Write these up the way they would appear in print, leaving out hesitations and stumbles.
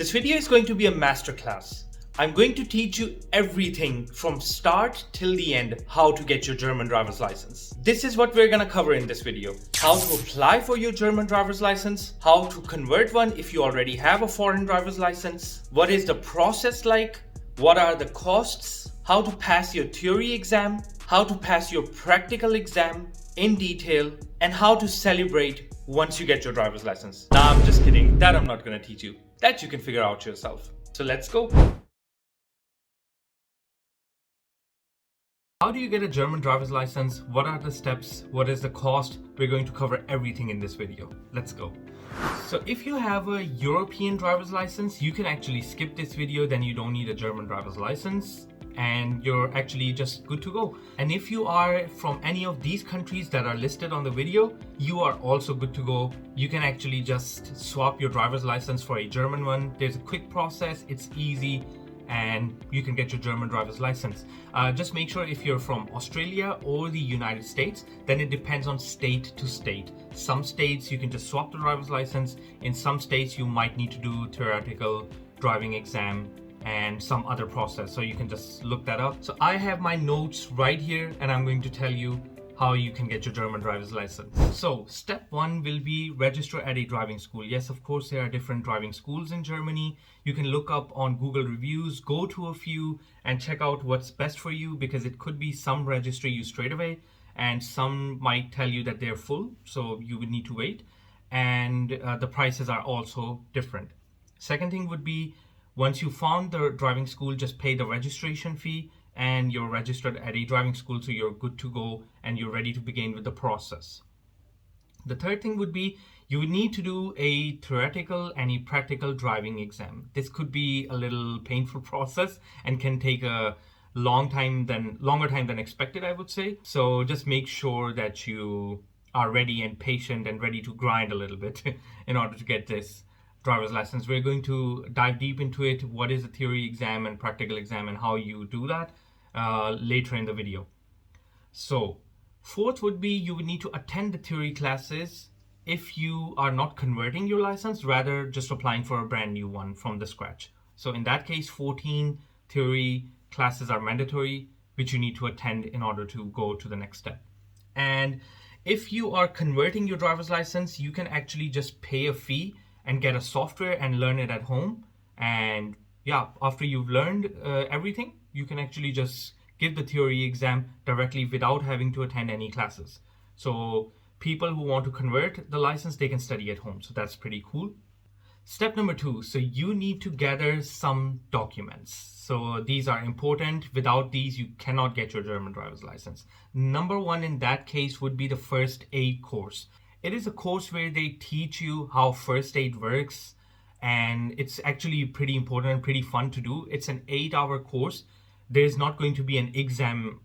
This video is going to be a masterclass. I'm going to teach you everything from start till the end how to get your German driver's license. This is what we're going to cover in this video. How to apply for your German driver's license, how to convert one if you already have a foreign driver's license, what is the process like, what are the costs, how to pass your theory exam, how to pass your practical exam in detail, and how to celebrate once you get your driver's license. Nah, I'm just kidding. That I'm not going to teach you. That you can figure out yourself. So let's go. How do you get a German driver's license? What are the steps? What is the cost? We're going to cover everything in this video. Let's go. So if you have a European driver's license, you can actually skip this video, then you don't need a German driver's license and you're actually just good to go. And if you are from any of these countries that are listed on the video, you are also good to go. You can actually just swap your driver's license for a German one. There's a quick process, it's easy, and you can get your German driver's license. Just make sure if you're from Australia or the United States, then it depends on state to state. Some states you can just swap the driver's license. In some states you might need to do theoretical driving exam and some other process, so you can just look that up. So I have my notes right here and I'm going to tell you how you can get your German driver's license. So step one will be register at a driving school. Yes, of course, there are different driving schools in Germany. You can look up on Google reviews, go to a few and check out what's best for you, because it could be some register you straight away and some might tell you that they're full, so you would need to wait, and the prices are also different. Second thing would be, once you found the driving school, just pay the registration fee and you're registered at a driving school, so you're good to go and you're ready to begin with the process. The third thing would be, you would need to do a theoretical and a practical driving exam. This could be a little painful process and can take a longer time than expected, I would say. So just make sure that you are ready and patient and ready to grind a little bit in order to get this driver's license. We're going to dive deep into it, what is a theory exam and practical exam and how you do that later in the video. So fourth would be, you would need to attend the theory classes if you are not converting your license, rather just applying for a brand new one from the scratch. So in that case, 14 theory classes are mandatory, which you need to attend in order to go to the next step. And if you are converting your driver's license, you can actually just pay a fee and get a software and learn it at home. And yeah, after you've learned everything, you can actually just give the theory exam directly without having to attend any classes. So people who want to convert the license, they can study at home. So that's pretty cool. Step number 2, so you need to gather some documents. So these are important. Without these, you cannot get your German driver's license. Number 1 in that case would be the first aid course. It is a course where they teach you how first aid works, and it's actually pretty important and pretty fun to do. It's an 8-hour course. There's not going to be an exam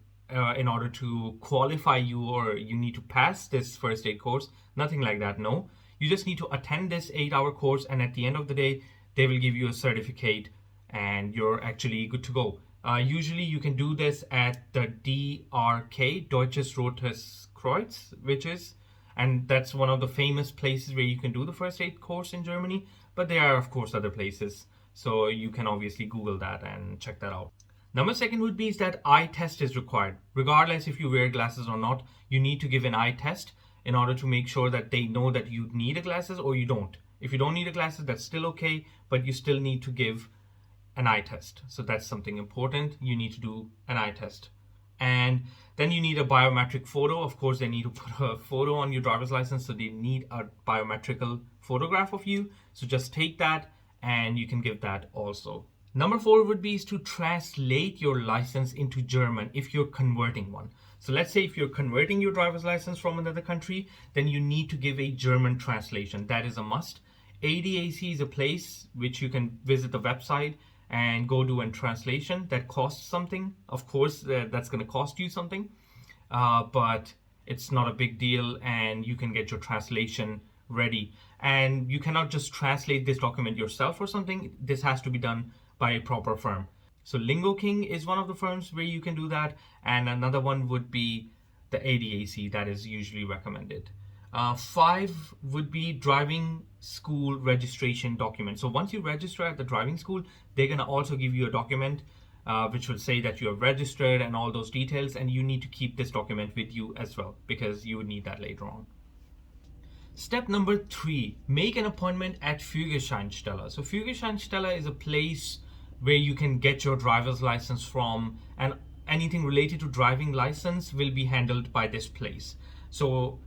in order to qualify you, or you need to pass this first aid course. Nothing like that, no. You just need to attend this 8-hour course, and at the end of the day, they will give you a certificate and you're actually good to go. Usually you can do this at the DRK, Deutsches Rotes Kreuz, and that's one of the famous places where you can do the first aid course in Germany, but there are of course other places. So you can obviously Google that and check that out. Number 2 would be is that eye test is required. Regardless if you wear glasses or not, you need to give an eye test in order to make sure that they know that you need a glasses or you don't. If you don't need a glasses, that's still okay, but you still need to give an eye test. So that's something important. You need to do an eye test. And then you need a biometric photo. Of course, they need to put a photo on your driver's license, so they need a biometrical photograph of you. So just take that and you can give that also. Number 4 would be is to translate your license into German if you're converting one. So let's say if you're converting your driver's license from another country, then you need to give a German translation. That is a must. ADAC is a place which you can visit the website and go do a translation. That costs something. Of course, that's going to cost you something, but it's not a big deal and you can get your translation ready. And you cannot just translate this document yourself or something. This has to be done by a proper firm. So Lingo King is one of the firms where you can do that, and another one would be the ADAC that is usually recommended. 5 would be driving school registration document. So once you register at the driving school, they're going to also give you a document which will say that you are registered and all those details, and you need to keep this document with you as well because you would need that later on. Step number 3, make an appointment at Führerscheinstelle. So Führerscheinstelle is a place where you can get your driver's license from, and anything related to driving license will be handled by this place. So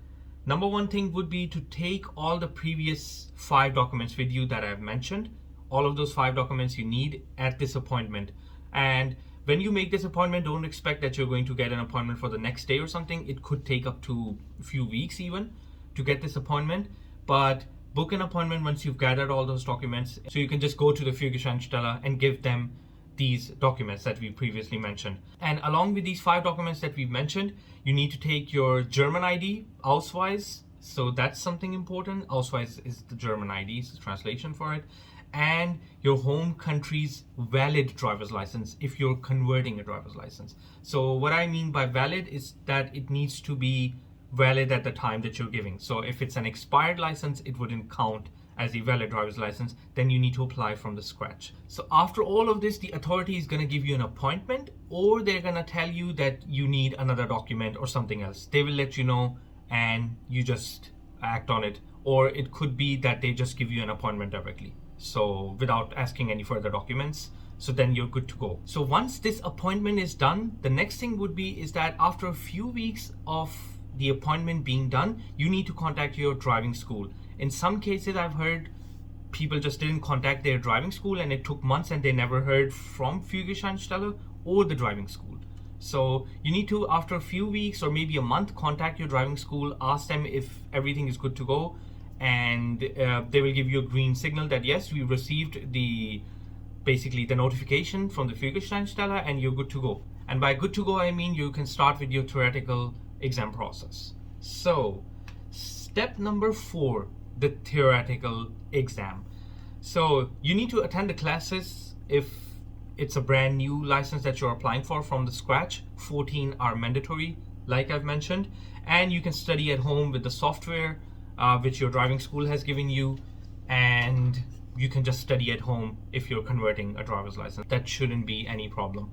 number 1 thing would be to take all the previous 5 documents with you that I've mentioned. All of those 5 documents you need at this appointment. And when you make this appointment, don't expect that you're going to get an appointment for the next day or something. It could take up to a few weeks even to get this appointment, but book an appointment once you've gathered all those documents. So you can just go to the Führerscheinstelle and give them these documents that we previously mentioned. And along with these 5 documents that we've mentioned, you need to take your German ID, Ausweis. So that's something important. Ausweis is the German ID, it's the translation for it. And your home country's valid driver's license if you're converting a driver's license. So what I mean by valid is that it needs to be valid at the time that you're giving. So if it's an expired license, it wouldn't count as a valid driver's license. Then you need to apply from the scratch. So after all of this, the authority is going to give you an appointment, or they're going to tell you that you need another document or something else. They will let you know and you just act on it. Or it could be that they just give you an appointment directly, so without asking any further documents. So then you're good to go. So once this appointment is done, the next thing would be is that after a few weeks of the appointment being done, you need to contact your driving school. In some cases, I've heard people just didn't contact their driving school and it took months and they never heard from Führerscheinstelle or the driving school. So you need to, after a few weeks or maybe a month, contact your driving school, ask them if everything is good to go, and they will give you a green signal that yes, we received basically the notification from the Führerscheinstelle and you're good to go. And by good to go, I mean you can start with your theoretical exam process. So step number 4, the theoretical exam. So you need to attend the classes if it's a brand new license that you're applying for from the scratch. 14 are mandatory, like I've mentioned, and you can study at home with the software which your driving school has given you, and you can just study at home if you're converting a driver's license. That shouldn't be any problem.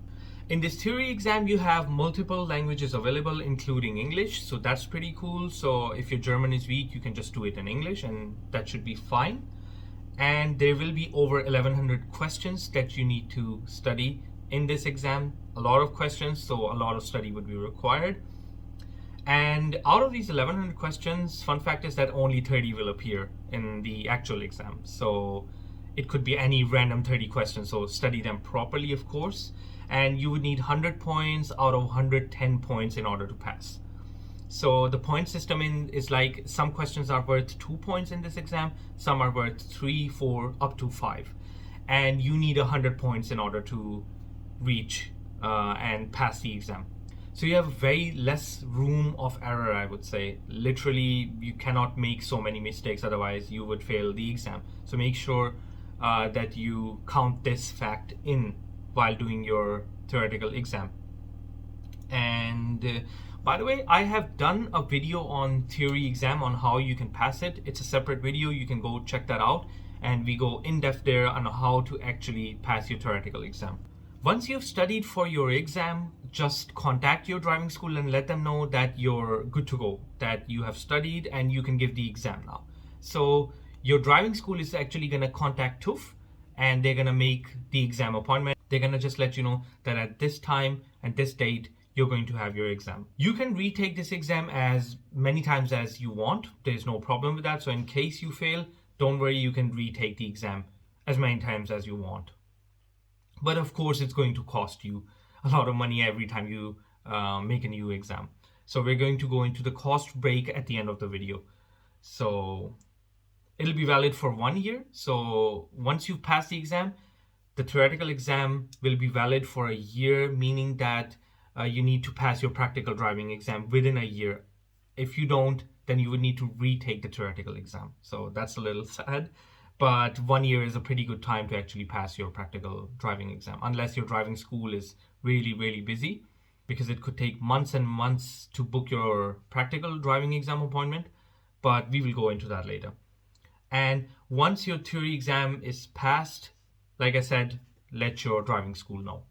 In this theory exam, you have multiple languages available, including English, so that's pretty cool. So if your German is weak, you can just do it in English and that should be fine. And there will be over 1100 questions that you need to study in this exam. A lot of questions, so a lot of study would be required. And out of these 1100 questions, fun fact is that only 30 will appear in the actual exam. So it could be any random 30 questions, so study them properly, of course. And you would need 100 points out of 110 points in order to pass. So the point system is like some questions are worth 2 points in this exam, some are worth 3, 4, up to 5. And you need 100 points in order to reach and pass the exam. So you have very less room of error, I would say. Literally, you cannot make so many mistakes, otherwise you would fail the exam. So make sure that you count this fact in while doing your theoretical exam. And by the way, I have done a video on theory exam on how you can pass it. It's a separate video, you can go check that out, and we go in depth there on how to actually pass your theoretical exam. Once you've studied for your exam, just contact your driving school and let them know that you're good to go, that you have studied and you can give the exam now. So your driving school is actually going to contact TÜV and they're going to make the exam appointment. They're going to just let you know that at this time and this date, you're going to have your exam. You can retake this exam as many times as you want. There's no problem with that. So in case you fail, don't worry, you can retake the exam as many times as you want. But of course, it's going to cost you a lot of money every time you make a new exam. So we're going to go into the cost break at the end of the video. So it'll be valid for 1 year. So once you pass the exam, the theoretical exam will be valid for a year, meaning that you need to pass your practical driving exam within a year. If you don't, then you would need to retake the theoretical exam. So that's a little sad. But 1 year is a pretty good time to actually pass your practical driving exam, unless your driving school is really, really busy, because it could take months and months to book your practical driving exam appointment. but we will go into that later. And once your theory exam is passed, like I said, let your driving school know.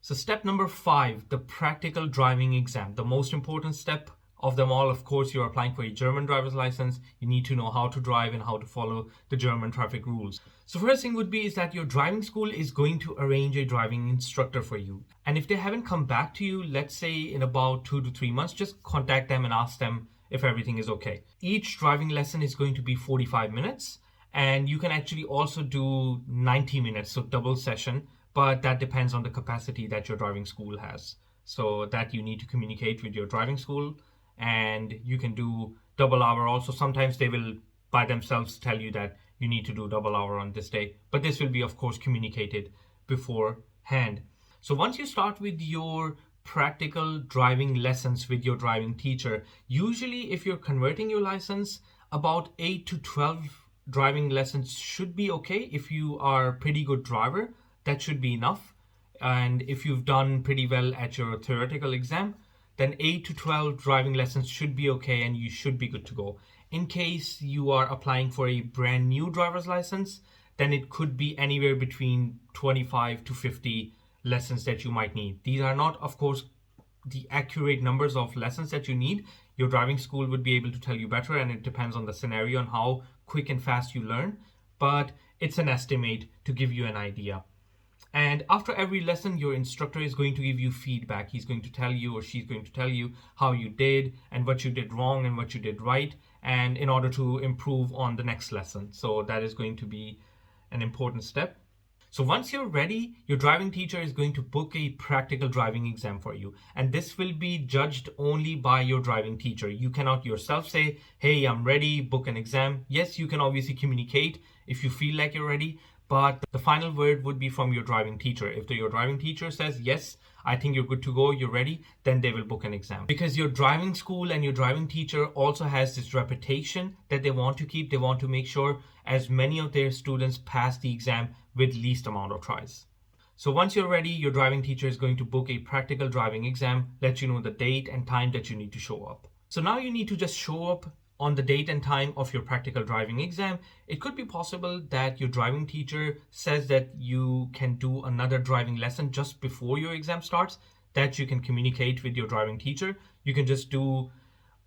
So step number 5, the practical driving exam, the most important step of them all. Of course, you're applying for a German driver's license. You need to know how to drive and how to follow the German traffic rules. So first thing would be is that your driving school is going to arrange a driving instructor for you. And if they haven't come back to you, let's say in about 2 to 3 months, just contact them and ask them if everything is okay. Each driving lesson is going to be 45 minutes, and you can actually also do 90 minutes, so double session, but that depends on the capacity that your driving school has. So that you need to communicate with your driving school, and you can do double hour also. Sometimes they will by themselves tell you that you need to do double hour on this day, but this will be of course communicated beforehand. So once you start with your practical driving lessons with your driving teacher, usually if you're converting your license, about 8 to 12 driving lessons should be okay. If you are a pretty good driver, that should be enough. And if you've done pretty well at your theoretical exam, then 8 to 12 driving lessons should be okay and you should be good to go. In case you are applying for a brand new driver's license, then it could be anywhere between 25 to 50 lessons that you might need. These are not, of course, the accurate numbers of lessons that you need. Your driving school would be able to tell you better, and it depends on the scenario and how quick and fast you learn, but it's an estimate to give you an idea. And after every lesson, your instructor is going to give you feedback. He's going to tell you, or she's going to tell you how you did and what you did wrong and what you did right, and in order to improve on the next lesson. So that is going to be an important step. So once you're ready, your driving teacher is going to book a practical driving exam for you. And this will be judged only by your driving teacher. You cannot yourself say, hey, I'm ready, book an exam. Yes, you can obviously communicate if you feel like you're ready, but the final word would be from your driving teacher. If your driving teacher says, yes, I think you're good to go, you're ready, then they will book an exam. Because your driving school and your driving teacher also has this reputation that they want to keep. They want to make sure as many of their students pass the exam with least amount of tries. So once you're ready, your driving teacher is going to book a practical driving exam, let you know the date and time that you need to show up. So now you need to just show up on the date and time of your practical driving exam. It could be possible that your driving teacher says that you can do another driving lesson just before your exam starts, that you can communicate with your driving teacher. You can just do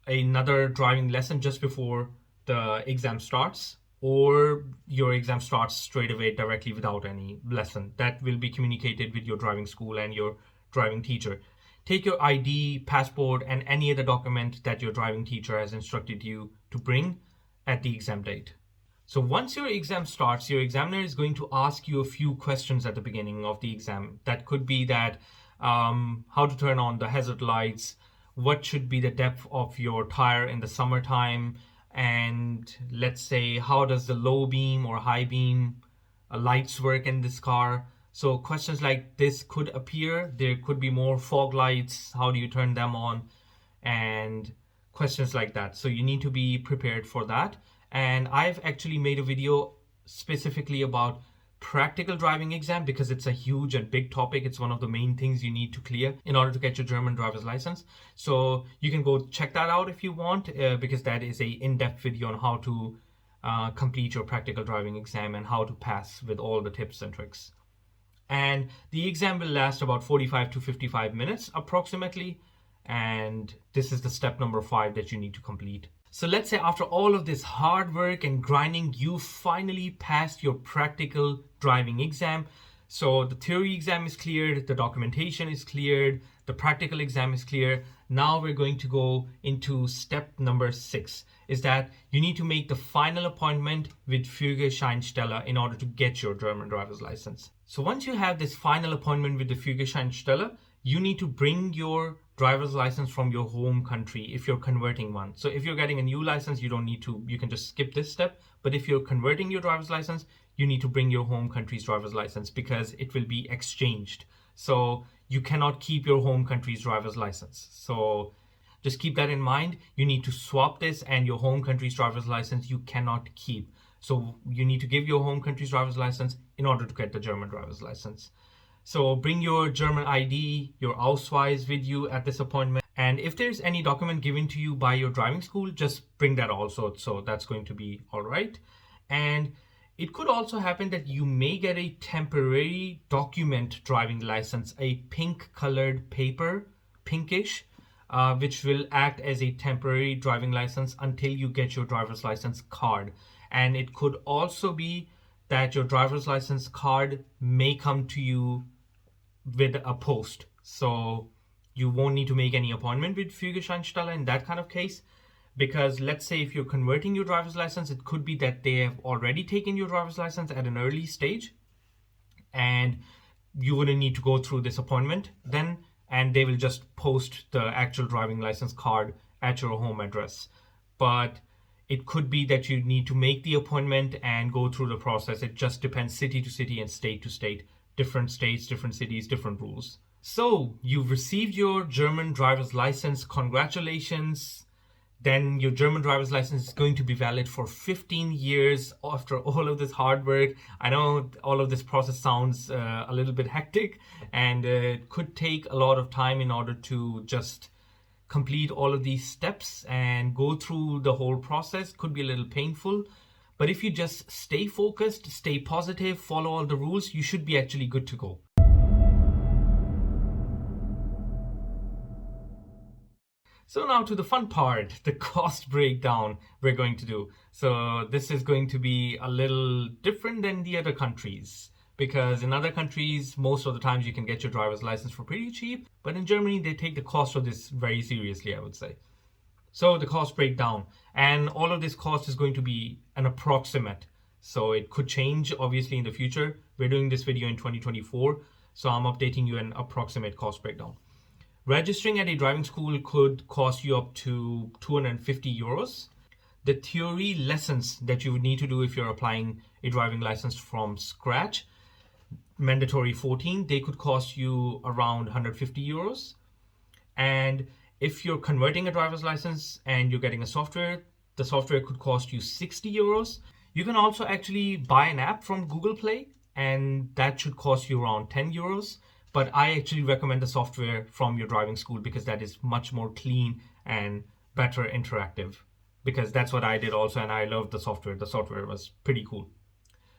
another driving lesson just before the exam starts, or your exam starts straight away directly without any lesson. That will be communicated with your driving school and your driving teacher. Take your ID, passport, and any other document that your driving teacher has instructed you to bring at the exam date. So once your exam starts, your examiner is going to ask you a few questions at the beginning of the exam. That could be that how to turn on the hazard lights, what should be the depth of your tire in the summertime, and let's say how does the low beam or high beam lights work in this car. So questions like this could appear. There could be more fog lights. How do you turn them on? And questions like that. So you need to be prepared for that. And I've actually made a video specifically about practical driving exam because it's a huge and big topic. It's one of the main things you need to clear in order to get your German driver's license. So you can go check that out if you want, because that is a in-depth video on how to complete your practical driving exam and how to pass with all the tips and tricks. And the exam will last about 45 to 55 minutes approximately. And this is the step number 5 that you need to complete. So let's say after all of this hard work and grinding, you finally passed your practical driving exam. So the theory exam is cleared, the documentation is cleared, the practical exam is clear. Now we're going to go into step number 6, is that you need to make the final appointment with Führerscheinstelle in order to get your German driver's license. So once you have this final appointment with the Führerscheinstelle, you need to bring your driver's license from your home country if you're converting one. So if you're getting a new license, you don't need to, you can just skip this step. But if you're converting your driver's license, you need to bring your home country's driver's license because it will be exchanged. So you cannot keep your home country's driver's license. So just keep that in mind. You need to swap this, and your home country's driver's license you cannot keep. So you need to give your home country's driver's license in order to get the German driver's license. So bring your German ID, your Ausweis with you at this appointment. And if there's any document given to you by your driving school, just bring that also. So that's going to be all right. And it could also happen that you may get a temporary document driving license, a pink colored paper, pinkish, which will act as a temporary driving license until you get your driver's license card. And it could also be that your driver's license card may come to you with a post. So you won't need to make any appointment with Führerscheinstelle in that kind of case. Because let's say if you're converting your driver's license, it could be that they have already taken your driver's license at an early stage and you wouldn't need to go through this appointment then, and they will just post the actual driving license card at your home address. But it could be that you need to make the appointment and go through the process. It just depends city to city and state to state. Different states, different cities, different rules. So you've received your German driver's license. Congratulations. Then your German driver's license is going to be valid for 15 years after all of this hard work. I know all of this process sounds a little bit hectic, and it could take a lot of time in order to just complete all of these steps and go through the whole process. Could be a little painful, but if you just stay focused, stay positive, follow all the rules, you should be actually good to go. So now to the fun part, the cost breakdown we're going to do. So this is going to be a little different than the other countries, because in other countries, most of the times you can get your driver's license for pretty cheap, but in Germany, they take the cost of this very seriously, I would say. So the cost breakdown, and all of this cost is going to be an approximate. So it could change obviously in the future. We're doing this video in 2024, so I'm updating you an approximate cost breakdown. Registering at a driving school could cost you up to 250 euros. The theory lessons that you would need to do if you're applying a driving license from scratch, mandatory 14, they could cost you around 150 euros. And if you're converting a driver's license and you're getting a software, the software could cost you 60 euros. You can also actually buy an app from Google Play, and that should cost you around 10 euros. But I actually recommend the software from your driving school because that is much more clean and better interactive, because that's what I did also, and I loved the software. The software was pretty cool.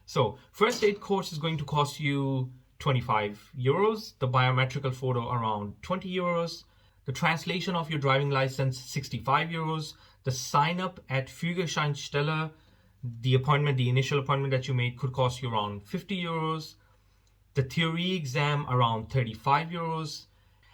So first aid course is going to cost you 25 euros, the biometrical photo around 20 euros, the translation of your driving license 65 euros, the sign up at Führerscheinstelle, the appointment, the initial appointment that you made could cost you around 50 euros. The theory exam around 35 euros.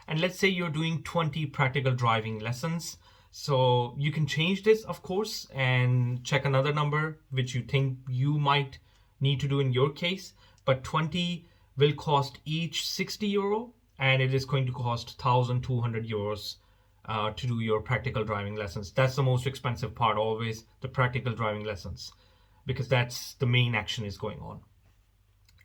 And let's say you're doing 20 practical driving lessons. So you can change this, of course, and check another number which you think you might need to do in your case. But 20 will cost each 60 euro, and it is going to cost 1,200 euros to do your practical driving lessons. That's the most expensive part always, the practical driving lessons, because that's the main action is going on.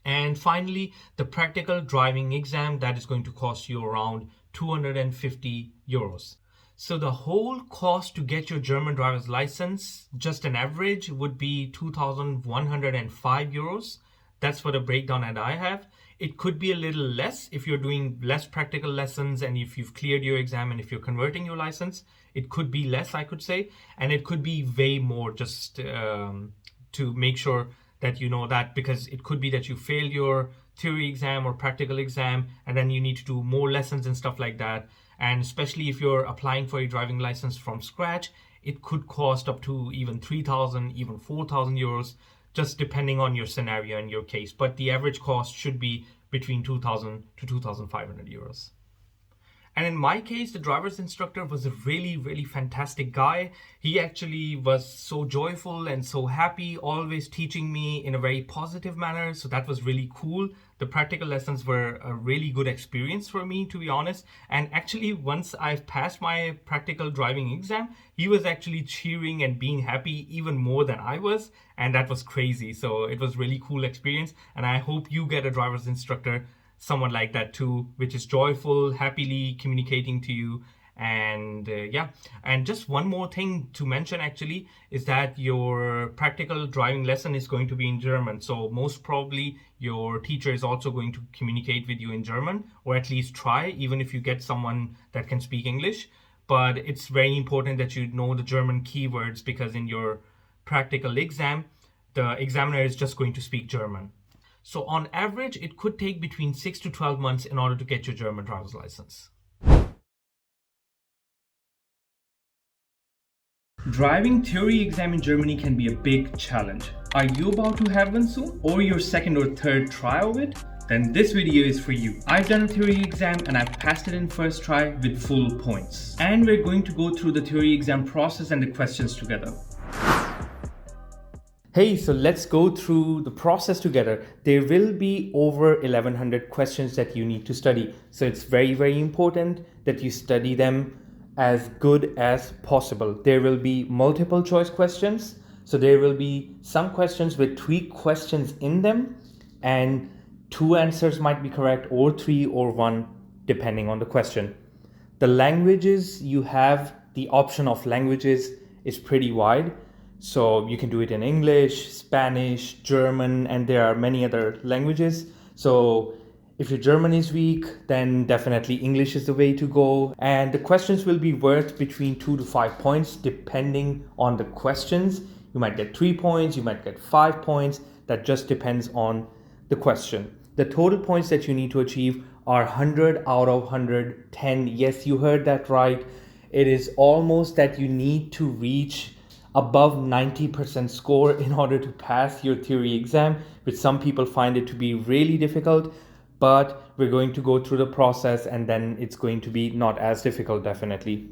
And finally, the practical driving exam, that is going to cost you around 250 euros. So the whole cost to get your German driver's license, just an average, would be 2,105 euros. That's for the breakdown that I have. It could be a little less if you're doing less practical lessons and if you've cleared your exam and if you're converting your license. It could be less, I could say, and it could be way more, just to make sure that you know that, because it could be that you failed your theory exam or practical exam and then you need to do more lessons and stuff like that. And especially if you're applying for a driving license from scratch, it could cost up to even 3,000, even 4,000 euros, just depending on your scenario and your case. But the average cost should be between 2,000 to 2,500 euros. And in my case, the driver's instructor was a really, really fantastic guy. He actually was so joyful and so happy, always teaching me in a very positive manner. So that was really cool. The practical lessons were a really good experience for me, to be honest. And actually, once I've passed my practical driving exam, he was actually cheering and being happy even more than I was. And that was crazy. So it was really cool experience. And I hope you get a driver's instructor, someone like that too, which is joyful, happily communicating to you. And yeah, and just one more thing to mention actually is that your practical driving lesson is going to be in German. So most probably your teacher is also going to communicate with you in German, or at least try, even if you get someone that can speak English. but it's very important that you know the German keywords because in your practical exam, the examiner is just going to speak German. So on average, it could take between 6 to 12 months in order to get your German driver's license. Driving theory exam in Germany can be a big challenge. Are you about to have one soon? Or your second or third try of it? Then this video is for you. I've done a theory exam and I've passed it in first try with full points. And we're going to go through the theory exam process and the questions together. Hey, so let's go through the process together. There will be over 1100 questions that you need to study. So it's very, very important that you study them as good as possible. There will be multiple choice questions. So there will be some questions with 3 questions in them and 2 answers might be correct, or 3 or 1 depending on the question. The languages, you have the option of languages is pretty wide. So you can do it in English, Spanish, German, and there are many other languages. So if your German is weak, then definitely English is the way to go. And the questions will be worth between 2 to 5 points depending on the questions. You might get 3 points, you might get 5 points. That just depends on the question. The total points that you need to achieve are 100 out of 110. Yes, you heard that right. It is almost that you need to reach above 90% score in order to pass your theory exam, which some people find it to be really difficult, but we're going to go through the process and then it's going to be not as difficult, definitely.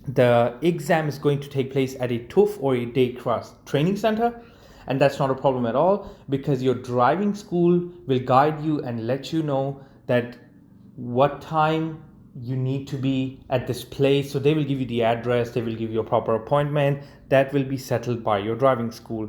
The exam is going to take place at a TÜV or a Day-Class training center, and that's not a problem at all because your driving school will guide you and let you know that what time you need to be at this place. So they will give you the address, they will give you a proper appointment that will be settled by your driving school.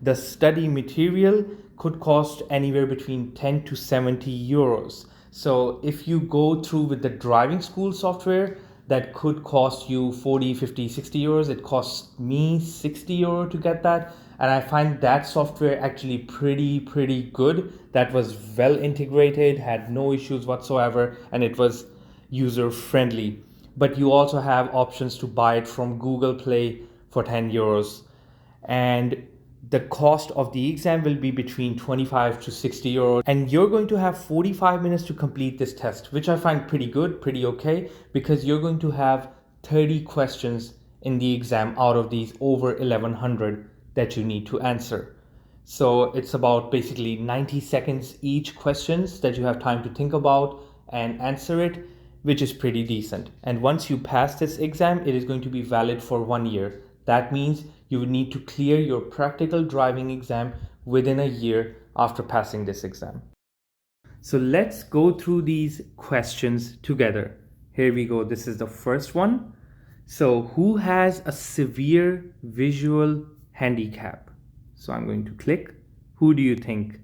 The study material could cost anywhere between 10 to 70 euros. So if you go through with the driving school software, that could cost you 40, 50, 60 euros. It costs me 60 euro to get that. And I find that software actually pretty good. That was well integrated, had no issues whatsoever, and it was user friendly. But you also have options to buy it from Google Play for 10 euros. And the cost of the exam will be between 25 to 60 euros. And you're going to have 45 minutes to complete this test, which I find pretty good, pretty okay, because you're going to have 30 questions in the exam out of these over 1100 that you need to answer. So it's about basically 90 seconds each questions that you have time to think about and answer it, which is pretty decent. And once you pass this exam, it is going to be valid for 1 year. That means you would need to clear your practical driving exam within a year after passing this exam. So let's go through these questions together. Here we go. This is the first one. So who has a severe visual handicap? So I'm going to click. Who do you think?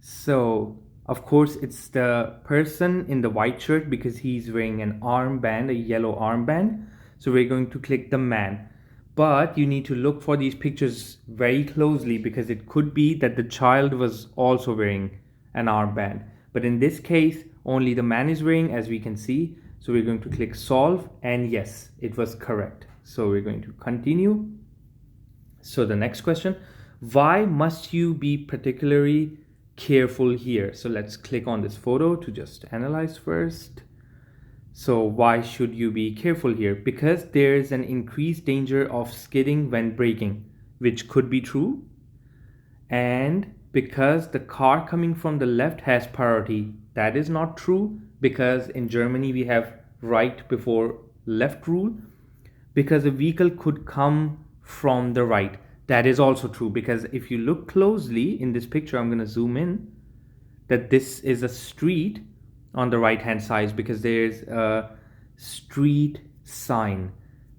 So of course it's the person in the white shirt because he's wearing an armband, a yellow armband. So we're going to click the man. But you need to look for these pictures very closely because it could be that the child was also wearing an armband. But in this case, only the man is wearing, as we can see. So we're going to click solve, and yes, it was correct. So we're going to continue. So the next question, why must you be particularly careful here? So let's click on this photo to just analyze first. So why should you be careful here? Because there is an increased danger of skidding when braking, which could be true. And because the car coming from the left has priority, that is not true because in Germany we have right before left rule. Because a vehicle could come from the right, that is also true because if you look closely in this picture, I'm going to zoom in, that this is a street on the right hand side because there's a street sign.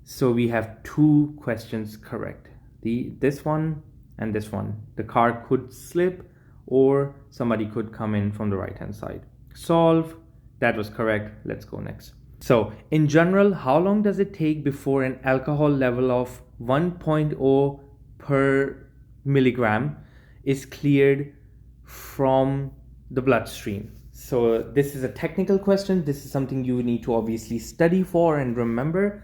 So we have 2 questions correct. This one and this one. The car could slip or somebody could come in from the right hand side. Solve. That was correct. Let's go next. So in general, how long does it take before an alcohol level of 1.0 per milligram is cleared from the bloodstream? So this is a technical question. This is something you need to obviously study for and remember.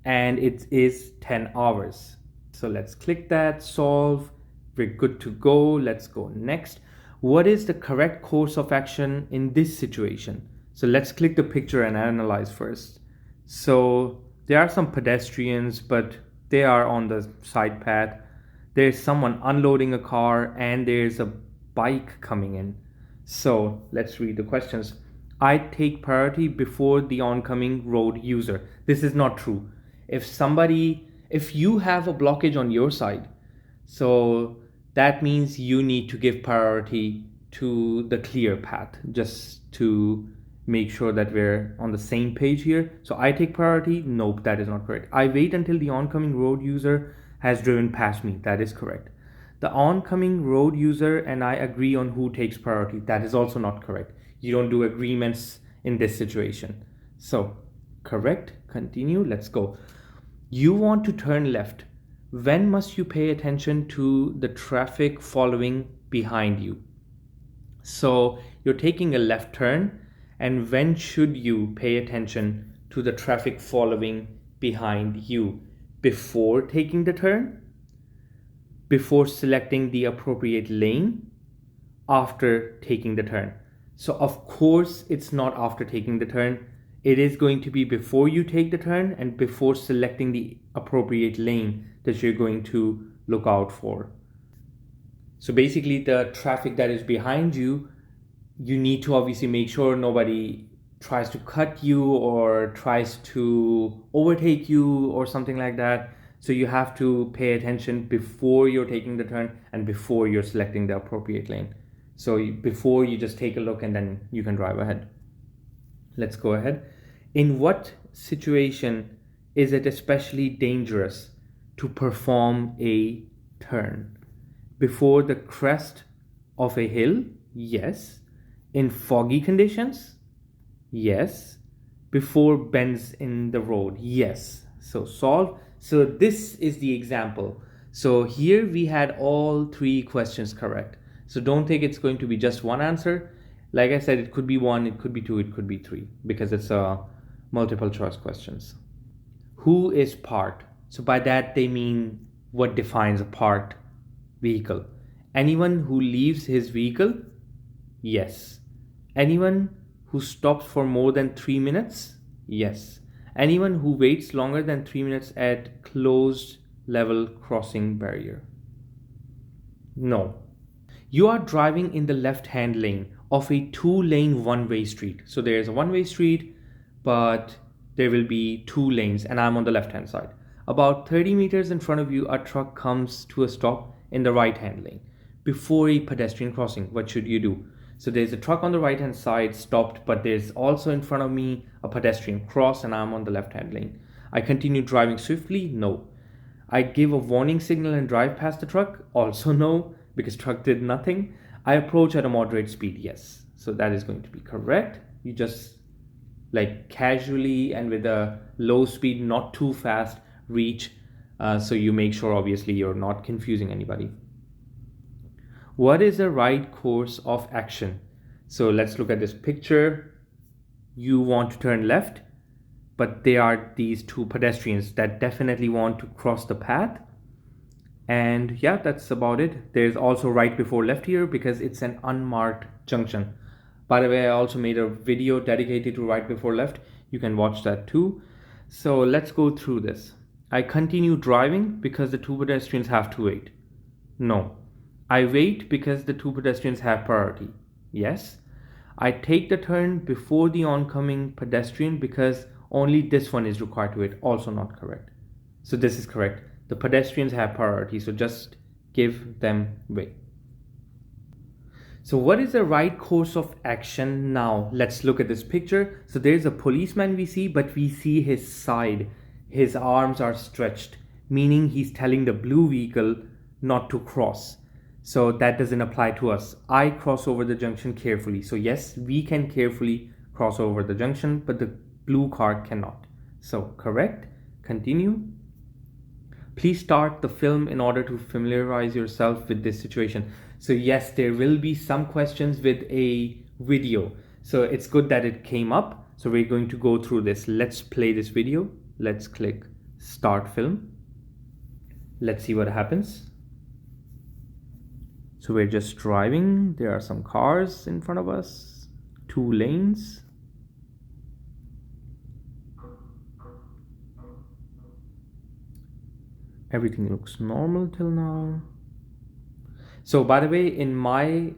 and it is 10 hours. So let's click that, solve. We're good to go. Let's go next. What is the correct course of action in this situation? So let's click the picture and analyze first. So there are some pedestrians, but they are on the side path. There's someone unloading a car and there's a bike coming in. So let's read the questions. I take priority before the oncoming road user. This is not true. If you have a blockage on your side, so that means you need to give priority to the clear path, just to make sure that we're on the same page here. So I take priority. Nope, that is not correct. I wait until the oncoming road user has driven past me. That is correct. The oncoming road user and I agree on who takes priority. That is also not correct. You don't do agreements in this situation. So correct, continue, let's go. You want to turn left. When must you pay attention to the traffic following behind you? So you're taking a left turn, and when should you pay attention to the traffic following behind you? Before taking the turn? Before selecting the appropriate lane? After taking the turn? So of course it's not after taking the turn. It is going to be before you take the turn and before selecting the appropriate lane that you're going to look out for. So basically the traffic that is behind you, you need to obviously make sure nobody tries to cut you or tries to overtake you or something like that. So you have to pay attention before you're taking the turn and before you're selecting the appropriate lane. So before you just take a look and then you can drive ahead. Let's go ahead. In what situation is it especially dangerous to perform a turn? Before the crest of a hill? Yes. In foggy conditions? Yes. Before bends in the road? Yes. So solve. So this is the example. So here we had all three questions correct. So don't think it's going to be just one answer. Like I said, it could be one, it could be two, it could be three, because it's multiple choice questions. Who is parked? So by that they mean what defines a parked vehicle. Anyone who leaves his vehicle? Yes. Anyone who stops for more than 3 minutes? Yes. Anyone who waits longer than 3 minutes at closed level crossing barrier? No. You are driving in the left-hand lane of a 2-lane one-way street. So there's a one-way street, but there will be 2 lanes and I'm on the left-hand side. About 30 meters in front of you, a truck comes to a stop in the right-hand lane before a pedestrian crossing. What should you do? So there's a truck on the right-hand side stopped, but there's also in front of me a pedestrian cross and I'm on the left-hand lane. I continue driving swiftly? No. I give a warning signal and drive past the truck? Also no, because truck did nothing. I approach at a moderate speed? Yes. So that is going to be correct. You just like casually and with a low speed, not too fast, reach. So you make sure obviously you're not confusing anybody. What is the right course of action? So let's look at this picture. You want to turn left, but there are these 2 pedestrians that definitely want to cross the path. And yeah, that's about it. There's also right before left here because it's an unmarked junction. By the way, I also made a video dedicated to right before left. You can watch that too. So let's go through this. I continue driving because the 2 pedestrians have to wait. No. I wait because the 2 pedestrians have priority. Yes. I take the turn before the oncoming pedestrian because only this one is required to wait. Also not correct. So this is correct. The pedestrians have priority, so just give them way. So what is the right course of action now? Let's look at this picture. So there's a policeman we see, but we see his side. His arms are stretched, meaning he's telling the blue vehicle not to cross. So that doesn't apply to us. I cross over the junction carefully. So yes, we can carefully cross over the junction, but the blue car cannot. So correct, continue. Please start the film in order to familiarize yourself with this situation. So yes, there will be some questions with a video. So it's good that it came up. So we're going to go through this. Let's play this video. Let's click Start film. Let's see what happens. So we're just driving. There are some cars in front of us, 2 lanes. Everything looks normal till now. So by the way, in my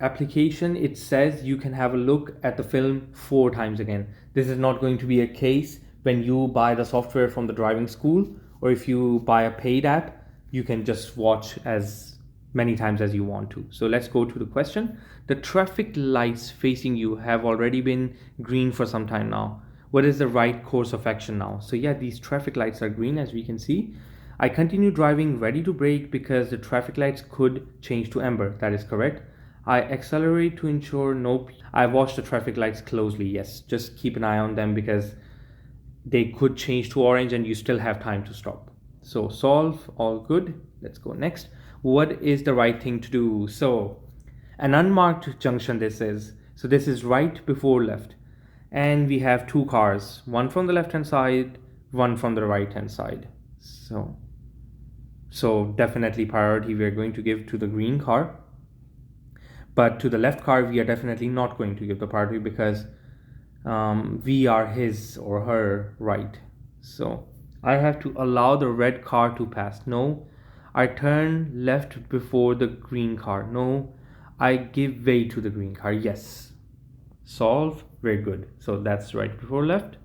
application, it says you can have a look at the film 4 times again. This is not going to be a case when you buy the software from the driving school, or if you buy a paid app, you can just watch as many times as you want to. So let's go to the question. The traffic lights facing you have already been green for some time now. What is the right course of action now? So yeah, these traffic lights are green, as we can see. I continue driving ready to brake because the traffic lights could change to amber. That is correct. I accelerate to ensure I watch the traffic lights closely. Yes, just keep an eye on them because they could change to orange and you still have time to stop. So solve, all good. Let's go next. What is the right thing to do? So an unmarked junction this is. So this is right before left. And we have 2 cars, one from the left hand side, one from the right hand side. So definitely priority we are going to give to the green car. But to the left car, we are definitely not going to give the priority because we are his or her right. So I have to allow the red car to pass. No. I turn left before the green car. No. I give way to the green car. Yes. Solve. Very good. So that's right before left.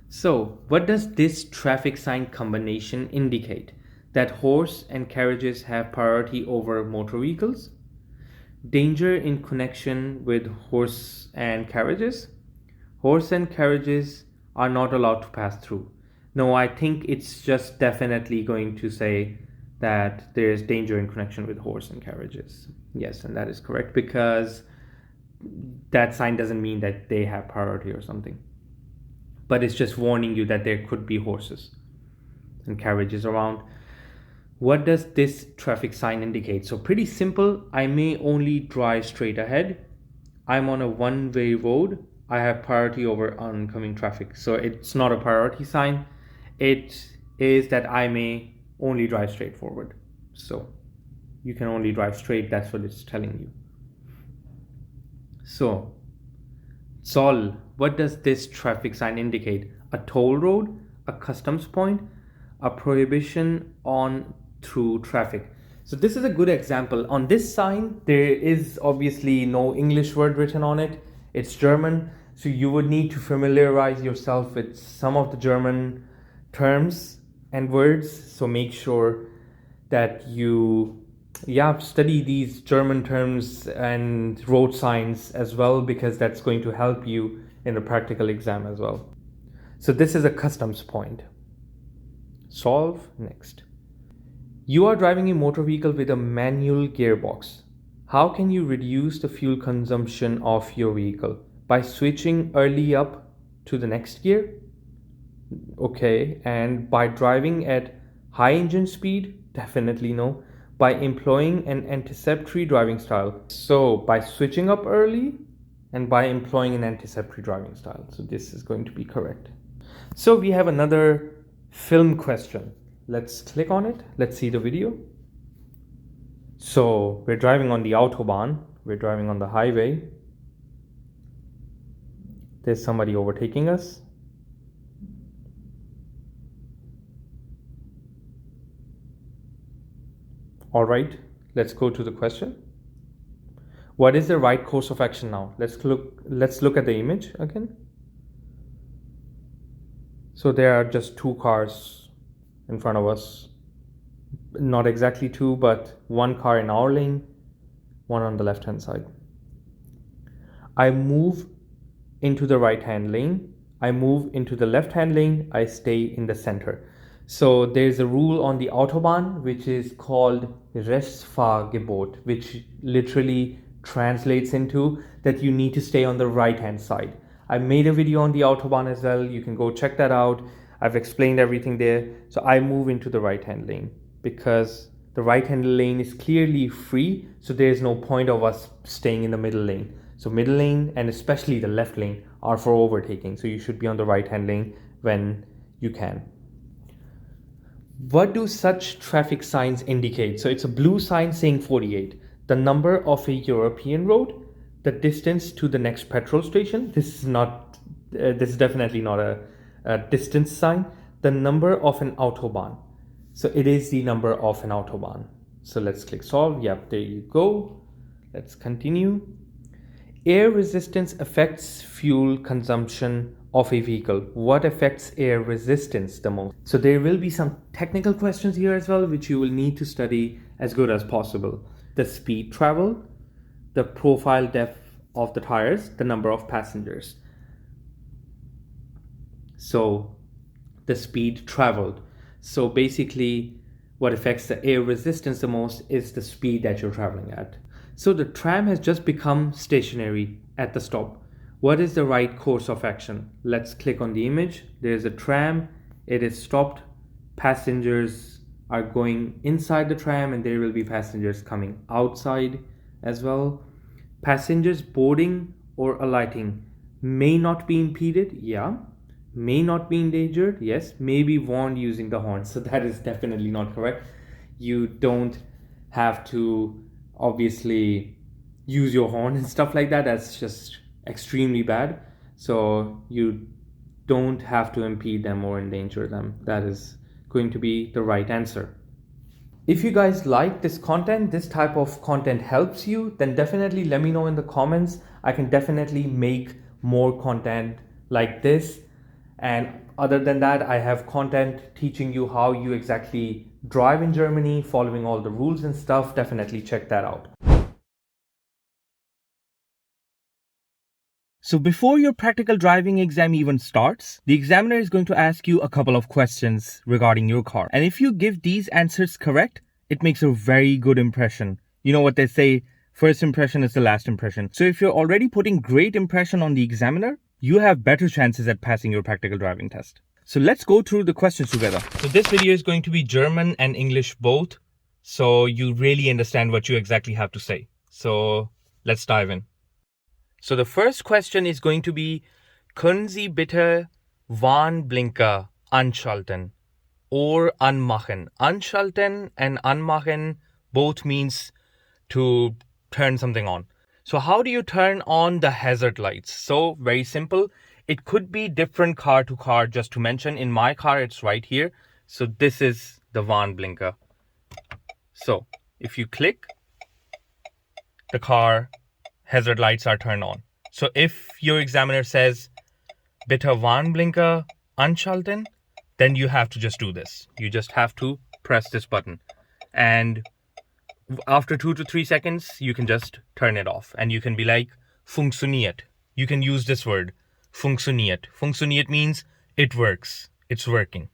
So what does this traffic sign combination indicate? That horse and carriages have priority over motor vehicles? Danger in connection with horse and carriages? Horse and carriages are not allowed to pass through. No, I think it's just definitely going to say that there is danger in connection with horse and carriages. Yes, and that is correct because that sign doesn't mean that they have priority or something. But it's just warning you that there could be horses and carriages around. What does this traffic sign indicate? So pretty simple. I may only drive straight ahead. I'm on a one-way road. I have priority over oncoming traffic. So it's not a priority sign. It is that I may only drive straight forward. So you can only drive straight. That's what it's telling you. So Sol, what does this traffic sign indicate? A toll road, a customs point, a prohibition on through traffic. So this is a good example. On this sign, there is obviously no English word written on it. It's German. So you would need to familiarize yourself with some of the German terms and words. So make sure that you study these German terms and road signs as well, because that's going to help you in the practical exam as well. So this is a customs point. Solve next. You are driving a motor vehicle with a manual gearbox. How can you reduce the fuel consumption of your vehicle? By switching early up to the next gear? Okay, and by driving at high engine speed? Definitely no. By employing an anticipatory driving style. So by switching up early and by employing an anticipatory driving style. So this is going to be correct. So we have another film question. Let's click on it. Let's see the video. So we're driving on the Autobahn. We're driving on the highway. There's somebody overtaking us. All right, let's go to the question. What is the right course of action now? Let's look at the image again. So there are just 2 cars in front of us. Not exactly 2, but 1 car in our lane, 1 on the left hand side. I move into the right hand lane. I move into the left hand lane. I stay in the center. So there's a rule on the Autobahn which is called Rechtsfahrgebot, which literally translates into that you need to stay on the right hand side. I made a video on the Autobahn as well. You can go check that out. I've explained everything there. So I move into the right hand lane because the right hand lane is clearly free. So there's no point of us staying in the middle lane. So middle lane and especially the left lane are for overtaking. So you should be on the right hand lane when you can. What do such traffic signs indicate? So it's a blue sign saying 48. The number of a European road, the distance to the next petrol station. This is definitely not a distance sign. The number of an autobahn. So it is the number of an autobahn. So let's click solve. Yep, there you go. Let's continue. Air resistance affects fuel consumption of a vehicle. What affects air resistance the most? So there will be some technical questions here as well, which you will need to study as good as possible. The speed traveled, the profile depth of the tires, the number of passengers. So the speed traveled. So basically what affects the air resistance the most is the speed that you're traveling at. So the tram has just become stationary at the stop. What is the right course of action? Let's click on the image. There's a tram. It is stopped. Passengers are going inside the tram and there will be passengers coming outside as well. Passengers boarding or alighting may not be impeded. Yeah. May not be endangered. Yes. May be warned using the horn. So that is definitely not correct. You don't have to obviously use your horn and stuff like that. That's just extremely bad. So you don't have to impede them or endanger them. That is going to be the right answer. If you guys like this content, this type of content helps you, then definitely let me know in the comments. I can definitely make more content like this. And other than that, I have content teaching you how you exactly drive in Germany, following all the rules and stuff. Definitely check that out. So before your practical driving exam even starts, the examiner is going to ask you a couple of questions regarding your car. And if you give these answers correct, it makes a very good impression. You know what they say, first impression is the last impression. So if you're already putting great impression on the examiner, you have better chances at passing your practical driving test. So let's go through the questions together. So this video is going to be German and English both, so you really understand what you exactly have to say. So let's dive in. So the first question is going to be, können Sie bitte Warnblinker anschalten or anmachen? Anschalten and anmachen both means to turn something on. So how do you turn on the hazard lights? So very simple. It could be different car to car. Just to mention, in my car, it's right here. So this is the Warnblinker. So if you click, the car hazard lights are turned on. So if your examiner says, bitte Warnblinker anschalten, then you have to just do this. You just have to press this button. And after 2 to 3 seconds, you can just turn it off. And you can be like, funktioniert. You can use this word, funktioniert. Funktioniert means it works. It's working.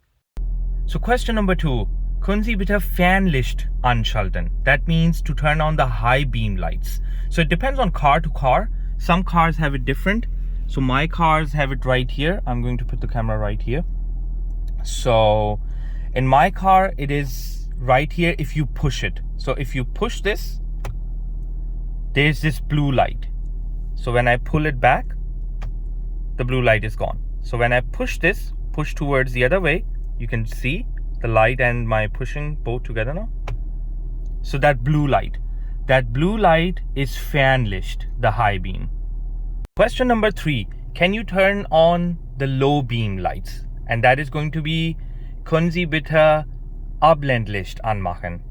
So question number 2. Können Sie bitte Fernlicht anschalten? That means to turn on the high beam lights. So it depends on car to car. Some cars have it different. So my cars have it right here. I'm going to put the camera right here. So in my car, it is right here if you push it. So if you push this, there's this blue light. So when I pull it back, the blue light is gone. So when I push this, push towards the other way, you can see the light and my pushing both together now. So that blue light is Fernlicht, the high beam. Question number 3, can you turn on the low beam lights? And that is going to be, können Sie bitte Abblendlicht anmachen?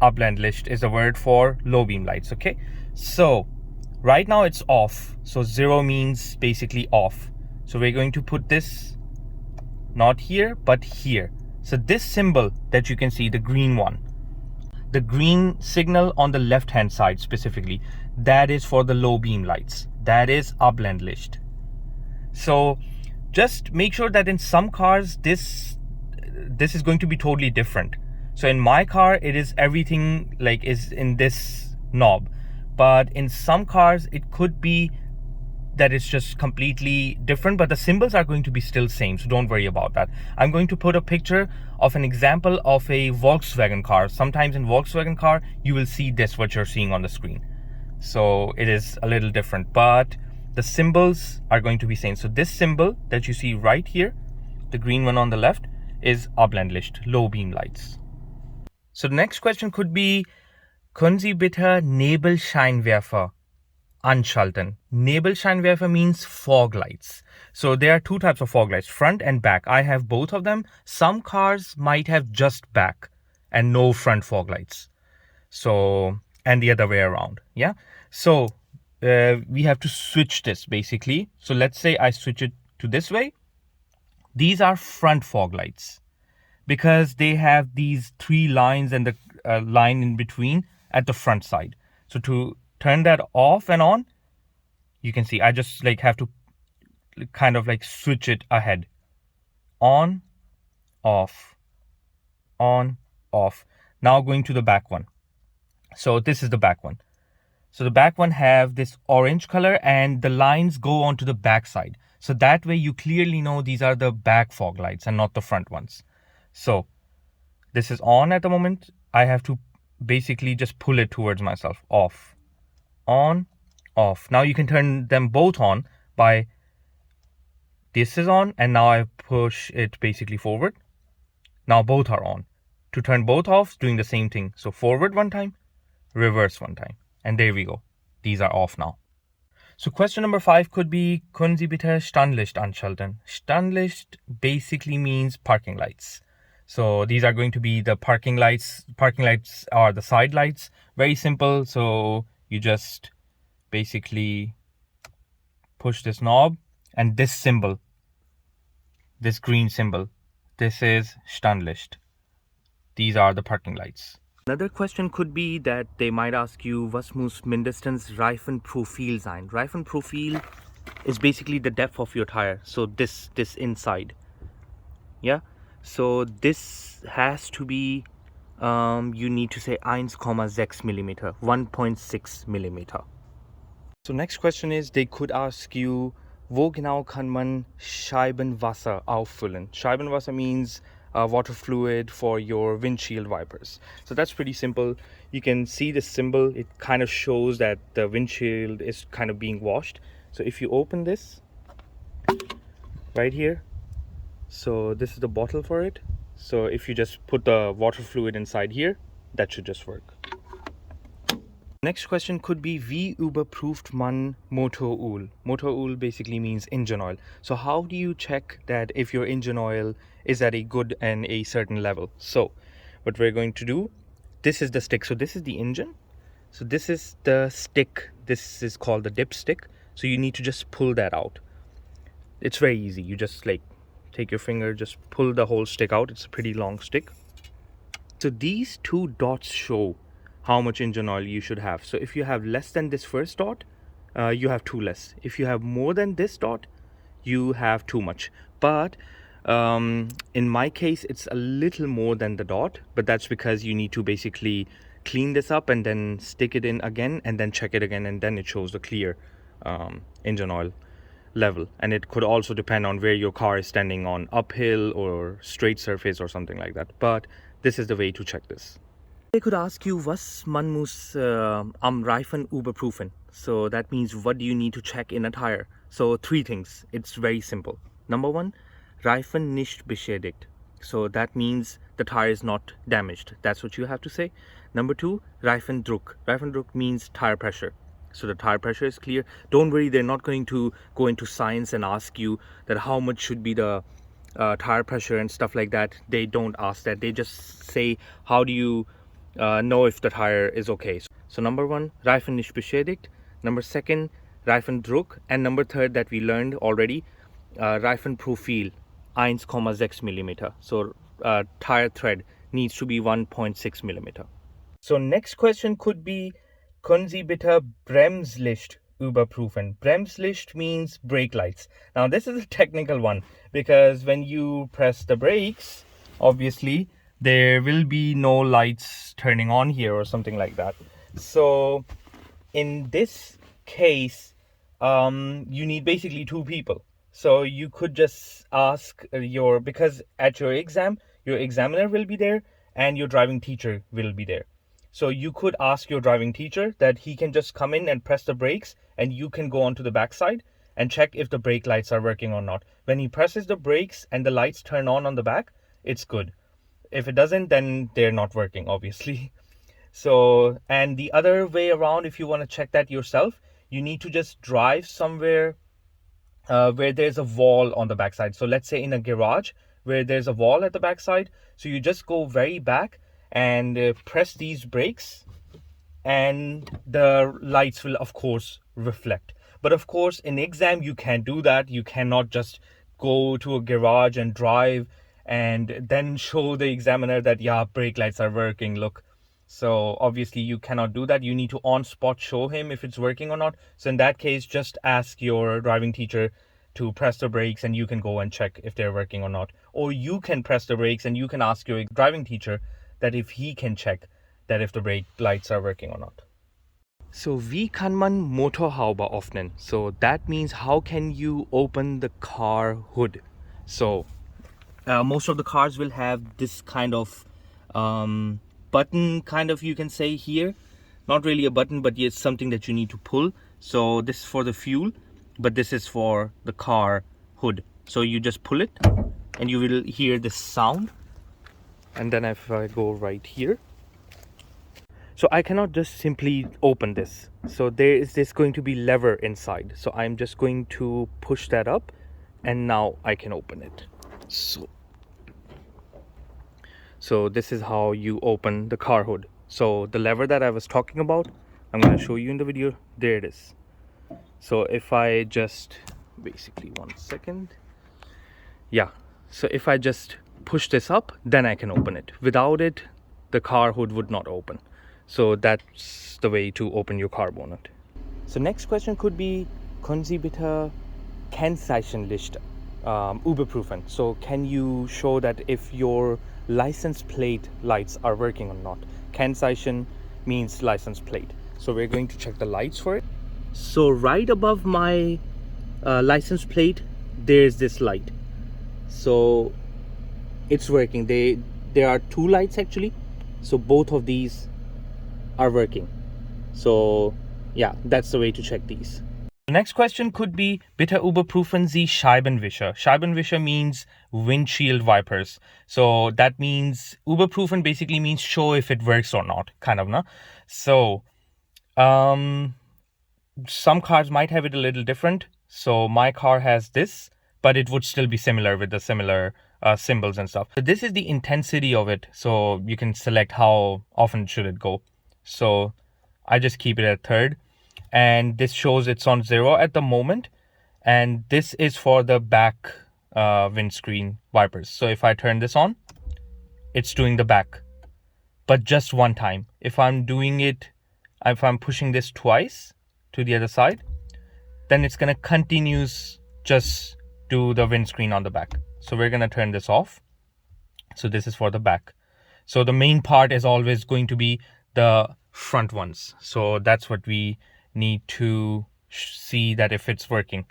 Abblendlicht is a word for low beam lights, okay? So right now it's off. So 0 means basically off. So we're going to put this not here, but here. So this symbol that you can see, the green one, the green signal on the left hand side specifically, that is for the low beam lights. That is Abblendlicht. So just make sure that in some cars, this is going to be totally different. So in my car, it is everything like is in this knob. But in some cars, it could be that it's just completely different, but the symbols are going to be still same, so don't worry about that. I'm going to put a picture of an example of a Volkswagen car. Sometimes in Volkswagen car, you will see this, what you're seeing on the screen. So it is a little different, but the symbols are going to be same. So this symbol that you see right here, the green one on the left, is Abblendlicht, low beam lights. So the next question could be, können Sie bitte Nebelscheinwerfer anschalten? Nebelscheinwerfer means fog lights. So there are two types of fog lights, front and back. I have both of them. Some cars might have just back and no front fog lights. So, and the other way around. Yeah. So we have to switch this basically. So let's say I switch it to this way. These are front fog lights because they have these three lines and the line in between at the front side. So to turn that off and on, you can see I just like have to kind of like switch it ahead. On, off, on, off. Now going to the back one. So this is the back one. So the back one have this orange color and the lines go onto the back side. So that way you clearly know these are the back fog lights and not the front ones. So this is on at the moment. I have to basically just pull it towards myself. Off, on, off. Now you can turn them both on by this is on and now I push it basically forward. Now both are on. To turn both off, doing the same thing. So forward one time, reverse one time. And there we go. These are off now. So question number 5 could be, können Sie bitte Standlicht anschalten? Standlicht basically means parking lights. So these are going to be the parking lights. Parking lights are the side lights. Very simple. So you just basically push this knob and this symbol, this green symbol, this is Standlicht. These are the parking lights. Another question could be that they might ask you, was muss mindestens Reifenprofil sein? Reifenprofil is basically the depth of your tire. So this inside. Yeah. So this has to be, you need to say 1,6 millimeter, 1.6 millimeter. So next question is, they could ask you, wo genau kann man Scheibenwasser auffüllen? Scheibenwasser means water fluid for your windshield wipers. So that's pretty simple. You can see the symbol. It kind of shows that the windshield is kind of being washed. So if you open this right here, so this is the bottle for it. So if you just put the water fluid inside here, that should just work. Next question could be, wie überprüft man Motoröl? Motoröl basically means engine oil. So how do you check that if your engine oil is at a good and a certain level? So what we're going to do, this is the stick. So this is the engine. So this is the stick. This is called the dipstick. So you need to just pull that out. It's very easy. You just like take your finger, just pull the whole stick out. It's a pretty long stick. So these two dots show how much engine oil you should have. So if you have less than this first dot, you have too less. If you have more than this dot, you have too much. But in my case, it's a little more than the dot, but that's because you need to basically clean this up and then stick it in again and then check it again, and then it shows the clear engine oil level. And it could also depend on where your car is standing on, uphill or straight surface or something like that. But this is the way to check this. They could ask you, was man muss am Reifen überprüfen? So that means, what do you need to check in a tire? So 3 things. It's very simple. Number 1, Reifen nicht beschädigt. So that means the tire is not damaged. That's what you have to say. Number 2, Reifendruck. Reifendruck means tire pressure. So the tire pressure is clear. Don't worry, they're not going to go into science and ask you that how much should be the tire pressure and stuff like that. They don't ask that. They just say, how do you know if the tire is okay? So number 1, Reifen nicht beschädigt. Number 2, Reifendruck. And number 3 that we learned already, Reifenprofil 1,6 millimeter. So tire tread needs to be 1.6 millimeter. So next question could be, können Sie bitte Bremslicht überprüfen? Bremslicht means brake lights. Now this is a technical one, because when you press the brakes, obviously there will be no lights turning on here or something like that. So in this case, you need basically 2 people. So you could just ask because at your exam, your examiner will be there and your driving teacher will be there. So you could ask your driving teacher that he can just come in and press the brakes, and you can go onto the backside and check if the brake lights are working or not. When he presses the brakes and the lights turn on the back, it's good. If it doesn't, then they're not working, obviously. So, and the other way around, if you want to check that yourself, you need to just drive somewhere where there's a wall on the backside. So let's say in a garage where there's a wall at the backside. So you just go very back and press these brakes, and the lights will of course reflect. But of course in exam you can't do that. You cannot just go to a garage and drive and then show the examiner that yeah, brake lights are working, look. So obviously you cannot do that. You need to on spot show him if it's working or not. So in that case, just ask your driving teacher to press the brakes and you can go and check if they're working or not. Or you can press the brakes and you can ask your driving teacher that if he can check that if the brake lights are working or not. So wie kann man Motorhaube öffnen? So that means how can you open the car hood? So most of the cars will have this kind of button, kind of, you can say here. Not really a button, but it's something that you need to pull. So this is for the fuel, but this is for the car hood. So you just pull it and you will hear this sound. And then if I go right here, so I cannot just simply open this. So there is this going to be lever inside. So I'm just going to push that up and now I can open it. So this is how you open the car hood. So the lever that I was talking about, I'm going to show you in the video. There it is. So if I just basically 1 second. Yeah. So if I just push this up, then I can open it. Without it, the car hood would not open. So that's the way to open your car bonnet. So next question could be, können Sie bitte Kennzeichenlicht überprüfen? So can you show that if your license plate lights are working or not? Kennzeichen means license plate. So we're going to check the lights for it. So right above my license plate, there's this light. So it's working. There are two lights actually. So both of these are working. So yeah, that's the way to check these. The next question could be, bitte überprüfen Sie Scheibenwischer. Scheibenwischer means windshield wipers. So that means, überprüfen basically means show if it works or not, kind of, no? So some cars might have it a little different. So my car has this, but it would still be similar with the similar symbols and stuff. So this is the intensity of it. So you can select how often should it go. So I just keep it at third, and this shows it's on 0 at the moment, and this is for the back windscreen wipers. So if I turn this on, it's doing the back, but just one time. If I'm doing it, if I'm pushing this twice to the other side, then it's gonna continues just do the windscreen on the back. So we're gonna turn this off. So this is for the back. So the main part is always going to be the front ones. So that's what we need to see, that if it's working.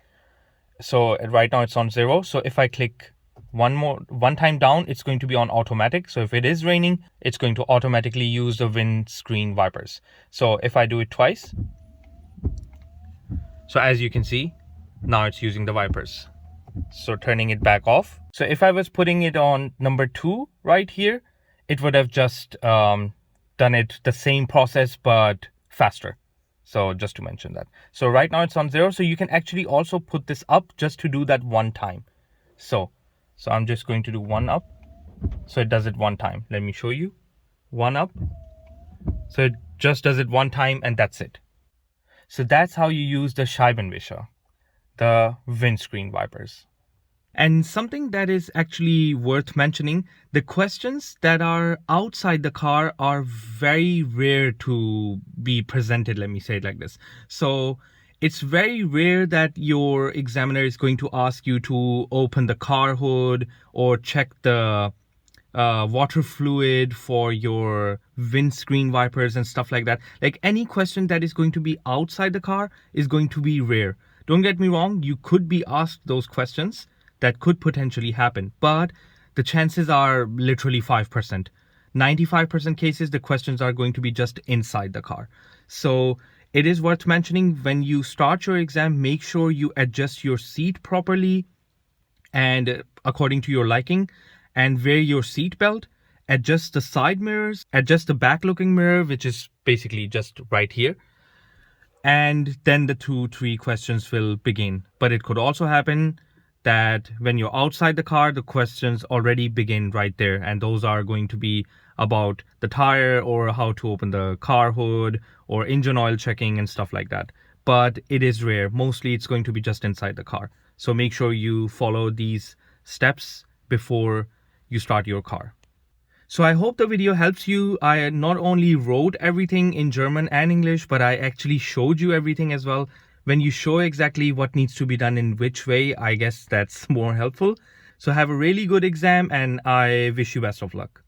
So right now it's on 0. So if I click one time down, it's going to be on automatic. So if it is raining, it's going to automatically use the windscreen wipers. So if I do it twice, so as you can see, now it's using the wipers. So turning it back off. So if I was putting it on number 2 right here, it would have just done it the same process but faster. So just to mention that. So right now it's on 0. So you can actually also put this up just to do that one time. So I'm just going to do 1 up. So it does it one time. Let me show you. 1 up. So it just does it one time and that's it. So that's how you use the Scheibenwischer, the windscreen wipers. And something that is actually worth mentioning, the questions that are outside the car are very rare to be presented, let me say it like this. So it's very rare that your examiner is going to ask you to open the car hood or check the water fluid for your windscreen wipers and stuff like that. Like any question that is going to be outside the car is going to be rare. Don't get me wrong, you could be asked those questions. That could potentially happen, but the chances are literally 5%. 95% cases, the questions are going to be just inside the car. So it is worth mentioning, when you start your exam, make sure you adjust your seat properly and according to your liking. and wear your seat belt. Adjust the side mirrors, adjust the back looking mirror, which is basically just right here. And then the 2-3 questions will begin. But it could also happen that when you're outside the car, the questions already begin right there. And those are going to be about the tire or how to open the car hood or engine oil checking and stuff like that. But it is rare. Mostly it's going to be just inside the car. So make sure you follow these steps before you start your car. So I hope the video helps you. I not only wrote everything in German and English, but I actually showed you everything as well. When you show exactly what needs to be done in which way, I guess that's more helpful. So have a really good exam and I wish you best of luck.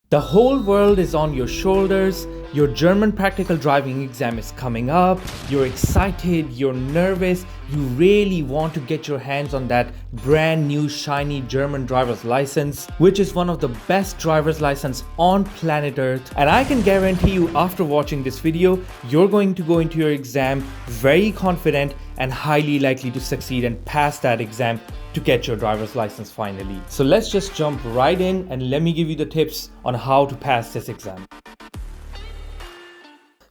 The whole world is on your shoulders. Your German practical driving exam is coming up. You're excited, you're nervous. You really want to get your hands on that brand new shiny German driver's license, which is one of the best driver's license on planet Earth. And I can guarantee you after watching this video, you're going to go into your exam very confident and highly likely to succeed and pass that exam to get your driver's license finally. So let's just jump right in and let me give you the tips on how to pass this exam.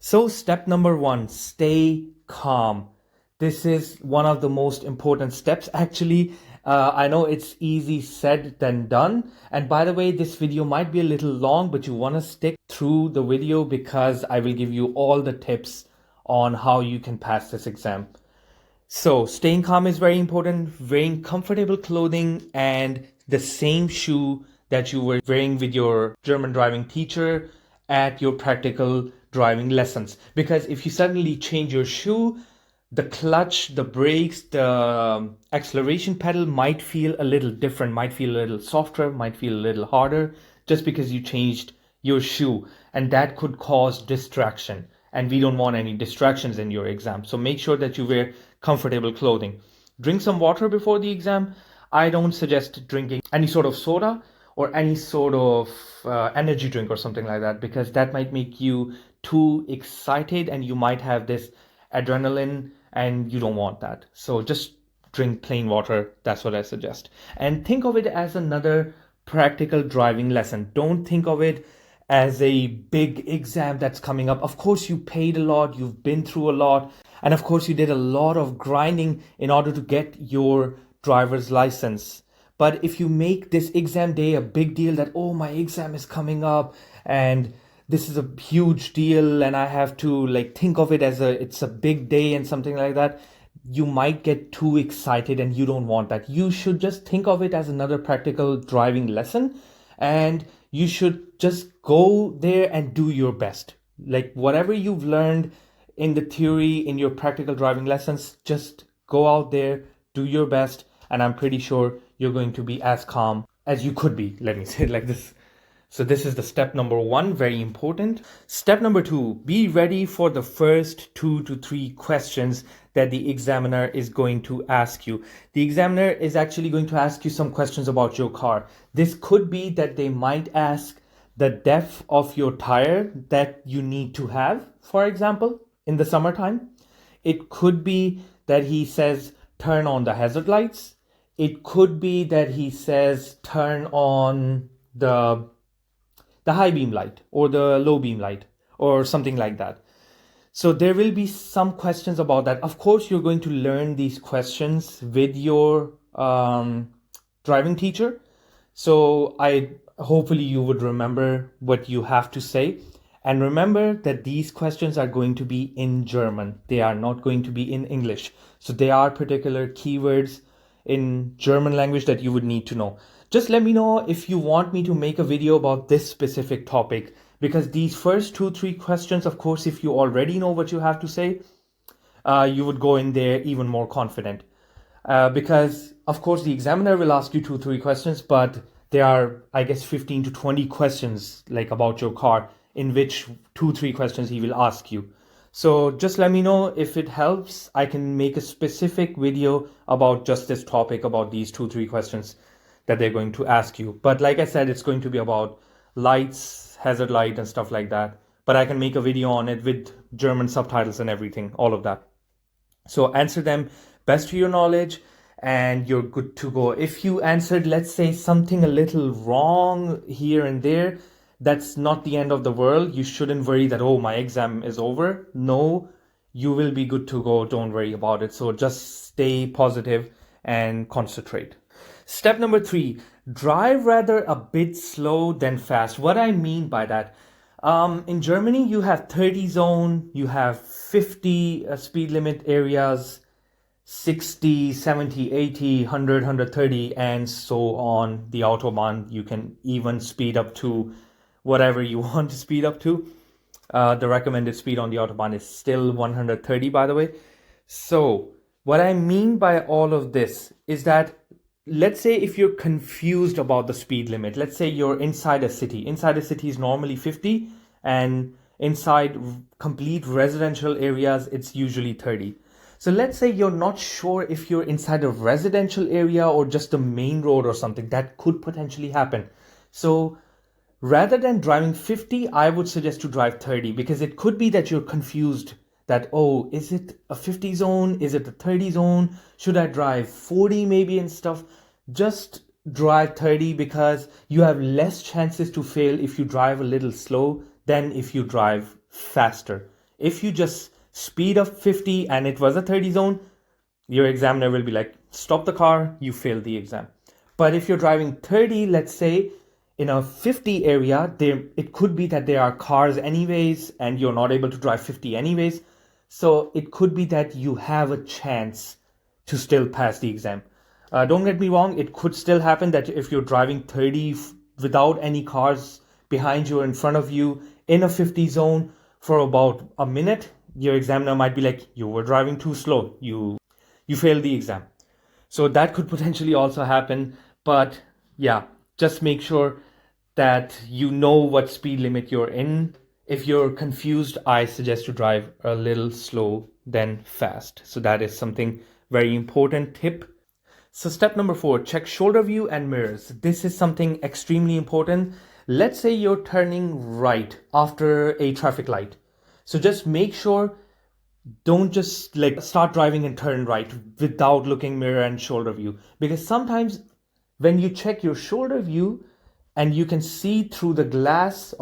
So step number 1, stay calm. This is one of the most important steps actually. I know it's easy said than done. And by the way, this video might be a little long, but you want to stick through the video because I will give you all the tips on how you can pass this exam. So staying calm is very important, wearing comfortable clothing and the same shoe that you were wearing with your German driving teacher at your practical driving lessons. Because if you suddenly change your shoe, the clutch, the brakes, the acceleration pedal might feel a little different, might feel a little softer, might feel a little harder just because you changed your shoe. And that could cause distraction. And we don't want any distractions in your exam. So make sure that you wear comfortable clothing. Drink some water before the exam. I don't suggest drinking any sort of soda or any sort of energy drink or something like that, because that might make you too excited and you might have this adrenaline and you don't want that. So just drink plain water. That's what I suggest. And think of it as another practical driving lesson. Don't think of it as a big exam that's coming up. Of course, you paid a lot, you've been through a lot, and of course, you did a lot of grinding in order to get your driver's license. But if you make this exam day a big deal that, oh, my exam is coming up and this is a huge deal and I have to think of it as it's a big day and something like that, you might get too excited and you don't want that. You should just think of it as another practical driving lesson and you should just go there and do your best. Like whatever you've learned in the theory, in your practical driving lessons, just go out there, do your best, and I'm pretty sure you're going to be as calm as you could be. Let me say it like this. So this is the step number 1, very important. Step number 2, be ready for the first 2 to 3 questions that the examiner is going to ask you. The examiner is actually going to ask you some questions about your car. This could be that they might ask the depth of your tire that you need to have, for example, in the summertime. It could be that he says, turn on the hazard lights. It could be that he says, turn on the high beam light or the low beam light or something like that. So there will be some questions about that. Of course, you're going to learn these questions with your driving teacher. So hopefully you would remember what you have to say. And remember that these questions are going to be in German. They are not going to be in English. So there are particular keywords in German language that you would need to know. Just let me know if you want me to make a video about this specific topic, because these first 2-3 questions, of course, if you already know what you have to say, you would go in there even more confident. Because, of course, the examiner will ask you 2-3 questions, but there are, I guess, 15 to 20 questions about your car, in which 2-3 questions he will ask you. So just let me know if it helps. I can make a specific video about just this topic, about these 2-3 questions that they're going to ask you. But like I said, it's going to be about lights, hazard light and stuff like that. But I can make a video on it with German subtitles and everything, all of that. So answer them best to your knowledge, and you're good to go. If you answered, let's say, something a little wrong here and there, that's not the end of the world. You shouldn't worry that, oh, my exam is over. No, you will be good to go. Don't worry about it. So just stay positive and concentrate. Step number 3, drive rather a bit slow than fast. What I mean by that, in Germany, you have 30 zone, you have 50 speed limit areas, 60, 70, 80, 100, 130, and so on. The Autobahn, you can even speed up to whatever you want to speed up to. The recommended speed on the Autobahn is still 130, by the way. So what I mean by all of this is that, let's say if you're confused about the speed limit, let's say you're inside a city. Inside a city is normally 50, and inside complete residential areas, it's usually 30. So let's say you're not sure if you're inside a residential area or just a main road or something. That could potentially happen. So rather than driving 50, I would suggest to drive 30, because it could be that you're confused that, oh, is it a 50 zone? Is it a 30 zone? Should I drive 40 maybe and stuff? Just drive 30, because you have less chances to fail if you drive a little slow than if you drive faster. If you just speed up 50 and it was a 30 zone, your examiner will be like, stop the car, you failed the exam. But if you're driving 30, let's say, in a 50 area, it could be that there are cars anyways and you're not able to drive 50 anyways. So it could be that you have a chance to still pass the exam. Don't get me wrong, it could still happen that if you're driving 30 without any cars behind you or in front of you in a 50 zone for about a minute, your examiner might be like, you were driving too slow, you failed the exam. So that could potentially also happen. But yeah, just make sure that you know what speed limit you're in. If you're confused, I suggest to drive a little slow than fast. So that is something very important tip. So step number 4, check shoulder view and mirrors. This is something extremely important. Let's say you're turning right after a traffic light. So just make sure, don't just like start driving and turn right without looking mirror and shoulder view. Because sometimes when you check your shoulder view and you can see through the glass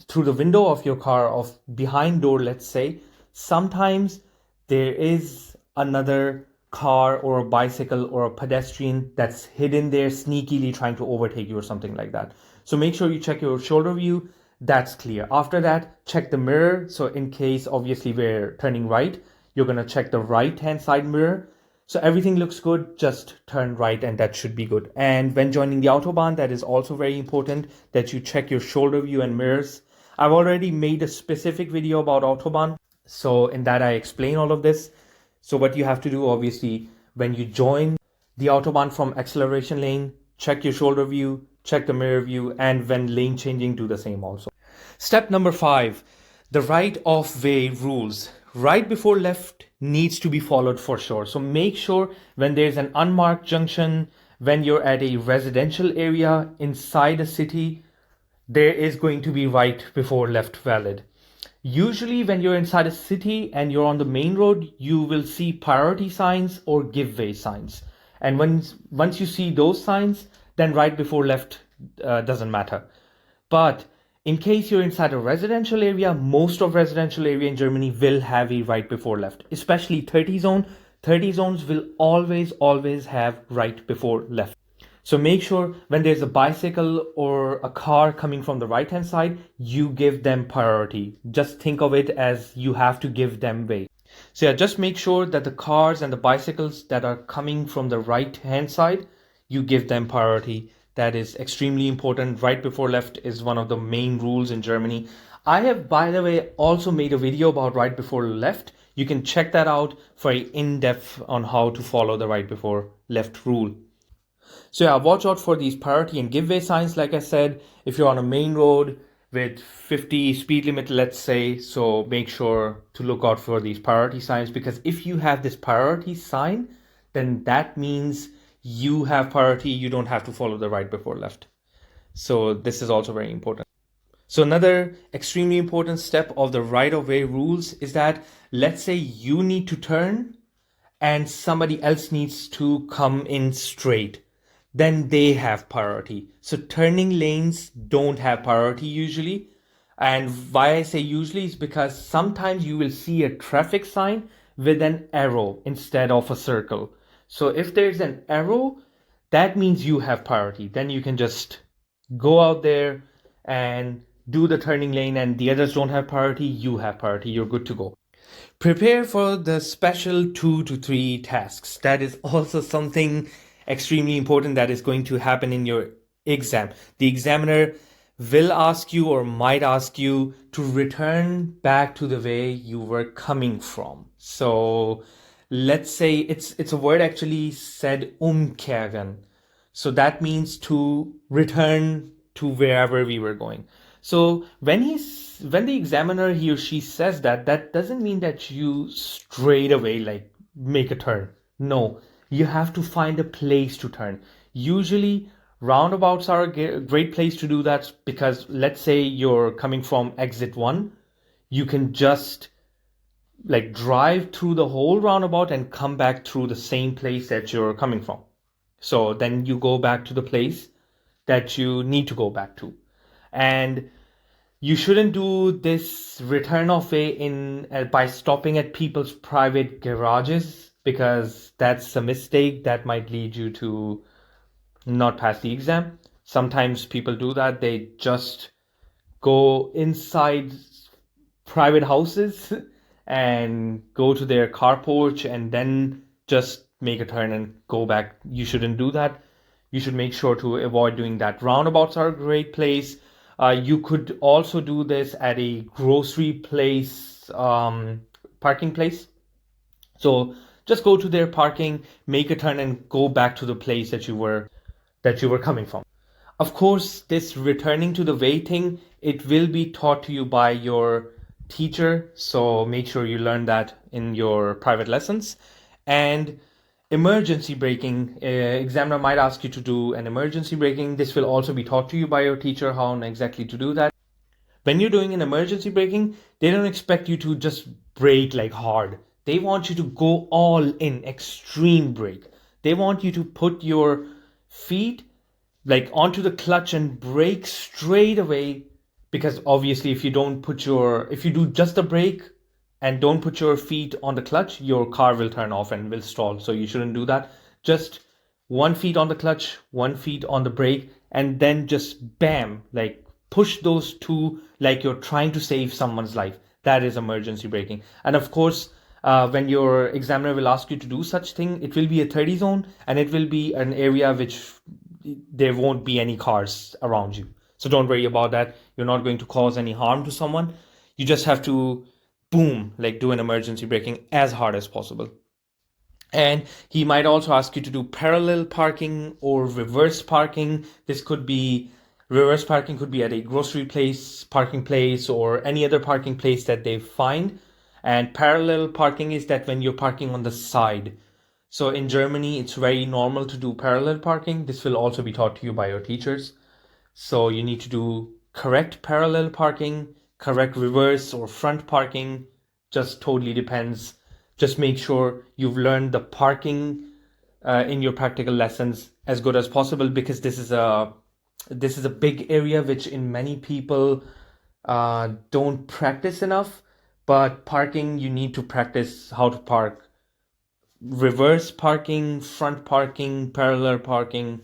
through the window of your car, of behind door, let's say, sometimes there is another car or a bicycle or a pedestrian that's hidden there sneakily trying to overtake you or something like that. So make sure you check your shoulder view. That's clear. After that, check the mirror. So in case, obviously, we're turning right, you're going to check the right hand side mirror. So everything looks good, just turn right and that should be good. And when joining the Autobahn, that is also very important that you check your shoulder view and mirrors. I've already made a specific video about Autobahn. So in that I explain all of this. So what you have to do, obviously, when you join the Autobahn from acceleration lane, check your shoulder view, check the mirror view, and when lane changing, do the same also. Step number 5, the right of way rules. Right before left needs to be followed for sure. So make sure when there's an unmarked junction, when you're at a residential area inside a city, there is going to be right before left valid. Usually when you're inside a city and you're on the main road, you will see priority signs or give way signs. And once you see those signs, then right before left doesn't matter. But in case you're inside a residential area, most of residential area in Germany will have a right before left, especially 30 zone. 30 zones will always have right before left. So make sure when there's a bicycle or a car coming from the right hand side, you give them priority. Just think of it as you have to give them way. So yeah, just make sure that the cars and the bicycles that are coming from the right hand side, you give them priority. That is extremely important. Right before left is one of the main rules in Germany. I have, by the way, also made a video about right before left. You can check that out for an in-depth on how to follow the right before left rule. So yeah, watch out for these priority and give way signs. Like I said, if you're on a main road with 50 speed limit, let's say, so make sure to look out for these priority signs, because if you have this priority sign, then that means you have priority. You don't have to follow the right before left. So this is also very important. So another extremely important step of the right of way rules is that, let's say you need to turn and somebody else needs to come in straight, then they have priority. So turning lanes don't have priority usually. And why I say usually is because sometimes you will see a traffic sign with an arrow instead of a circle. So if there's an arrow, that means you have priority. Then you can just go out there and do the turning lane, and the others don't have priority, you have priority, you're good to go. Prepare for the special 2 to 3 tasks. That is also something extremely important that is going to happen in your exam. The examiner will ask you or might ask you to return back to the way you were coming from. So let's say it's a word actually said umkehren. So that means to return to wherever we were going. So when the examiner, he or she says that doesn't mean that you straight away like make a turn. No, you have to find a place to turn. Usually roundabouts are a great place to do that, because let's say you're coming from exit 1, you can just like drive through the whole roundabout and come back through the same place that you're coming from. So then you go back to the place that you need to go back to. And you shouldn't do this return of way by stopping at people's private garages, because that's a mistake that might lead you to not pass the exam. Sometimes people do that. They just go inside private houses and go to their car porch and then just make a turn and go back. You shouldn't do that. You should make sure to avoid doing that. Roundabouts are a great place. You could also do this at a grocery place, parking place. So just go to their parking, make a turn, and go back to the place that you were coming from. Of course, this returning to the way thing, it will be taught to you by your teacher. So make sure you learn that in your private lessons. And emergency braking, examiner might ask you to do an emergency braking. This will also be taught to you by your teacher, how exactly to do that. When you're doing an emergency braking, they don't expect you to just brake like hard. They want you to go all in, extreme brake. They want you to put your feet like onto the clutch and brake straight away, because obviously if you do just a brake and don't put your feet on the clutch, your car will turn off and will stall. So you shouldn't do that. Just 1 foot on the clutch, 1 foot on the brake, and then just bam, like push those two like you're trying to save someone's life. That is emergency braking. And of course, when your examiner will ask you to do such thing, it will be a 30 zone, and it will be an area which there won't be any cars around you. So don't worry about that. You're not going to cause any harm to someone. You just have to boom, like do an emergency braking as hard as possible. And he might also ask you to do parallel parking or reverse parking. Reverse parking could be at a grocery place, parking place, or any other parking place that they find. And parallel parking is that when you're parking on the side. So in Germany, it's very normal to do parallel parking. This will also be taught to you by your teachers. So you need to do correct parallel parking, correct reverse or front parking. Just totally depends. Just make sure you've learned the parking in your practical lessons as good as possible, because this is a big area which in many people don't practice enough. But parking, you need to practice how to park. Reverse parking, front parking, parallel parking,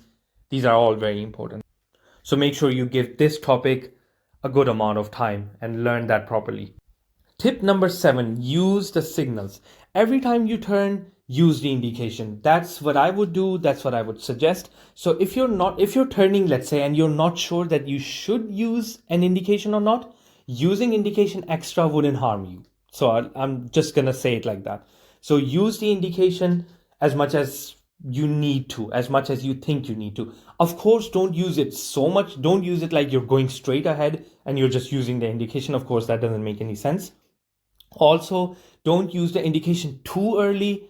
these are all very important. So make sure you give this topic a good amount of time and learn that properly. Tip number 7, use the signals. Every time you turn, use the indication. That's what I would do. That's what I would suggest. So if you're turning, let's say, and you're not sure that you should use an indication or not, using indication extra wouldn't harm you. So I'm just going to say it like that. So use the indication as much as you need to, as much as you think you need to. Of course, don't use it so much. Don't use it like you're going straight ahead and you're just using the indication. Of course, that doesn't make any sense. Also, don't use the indication too early.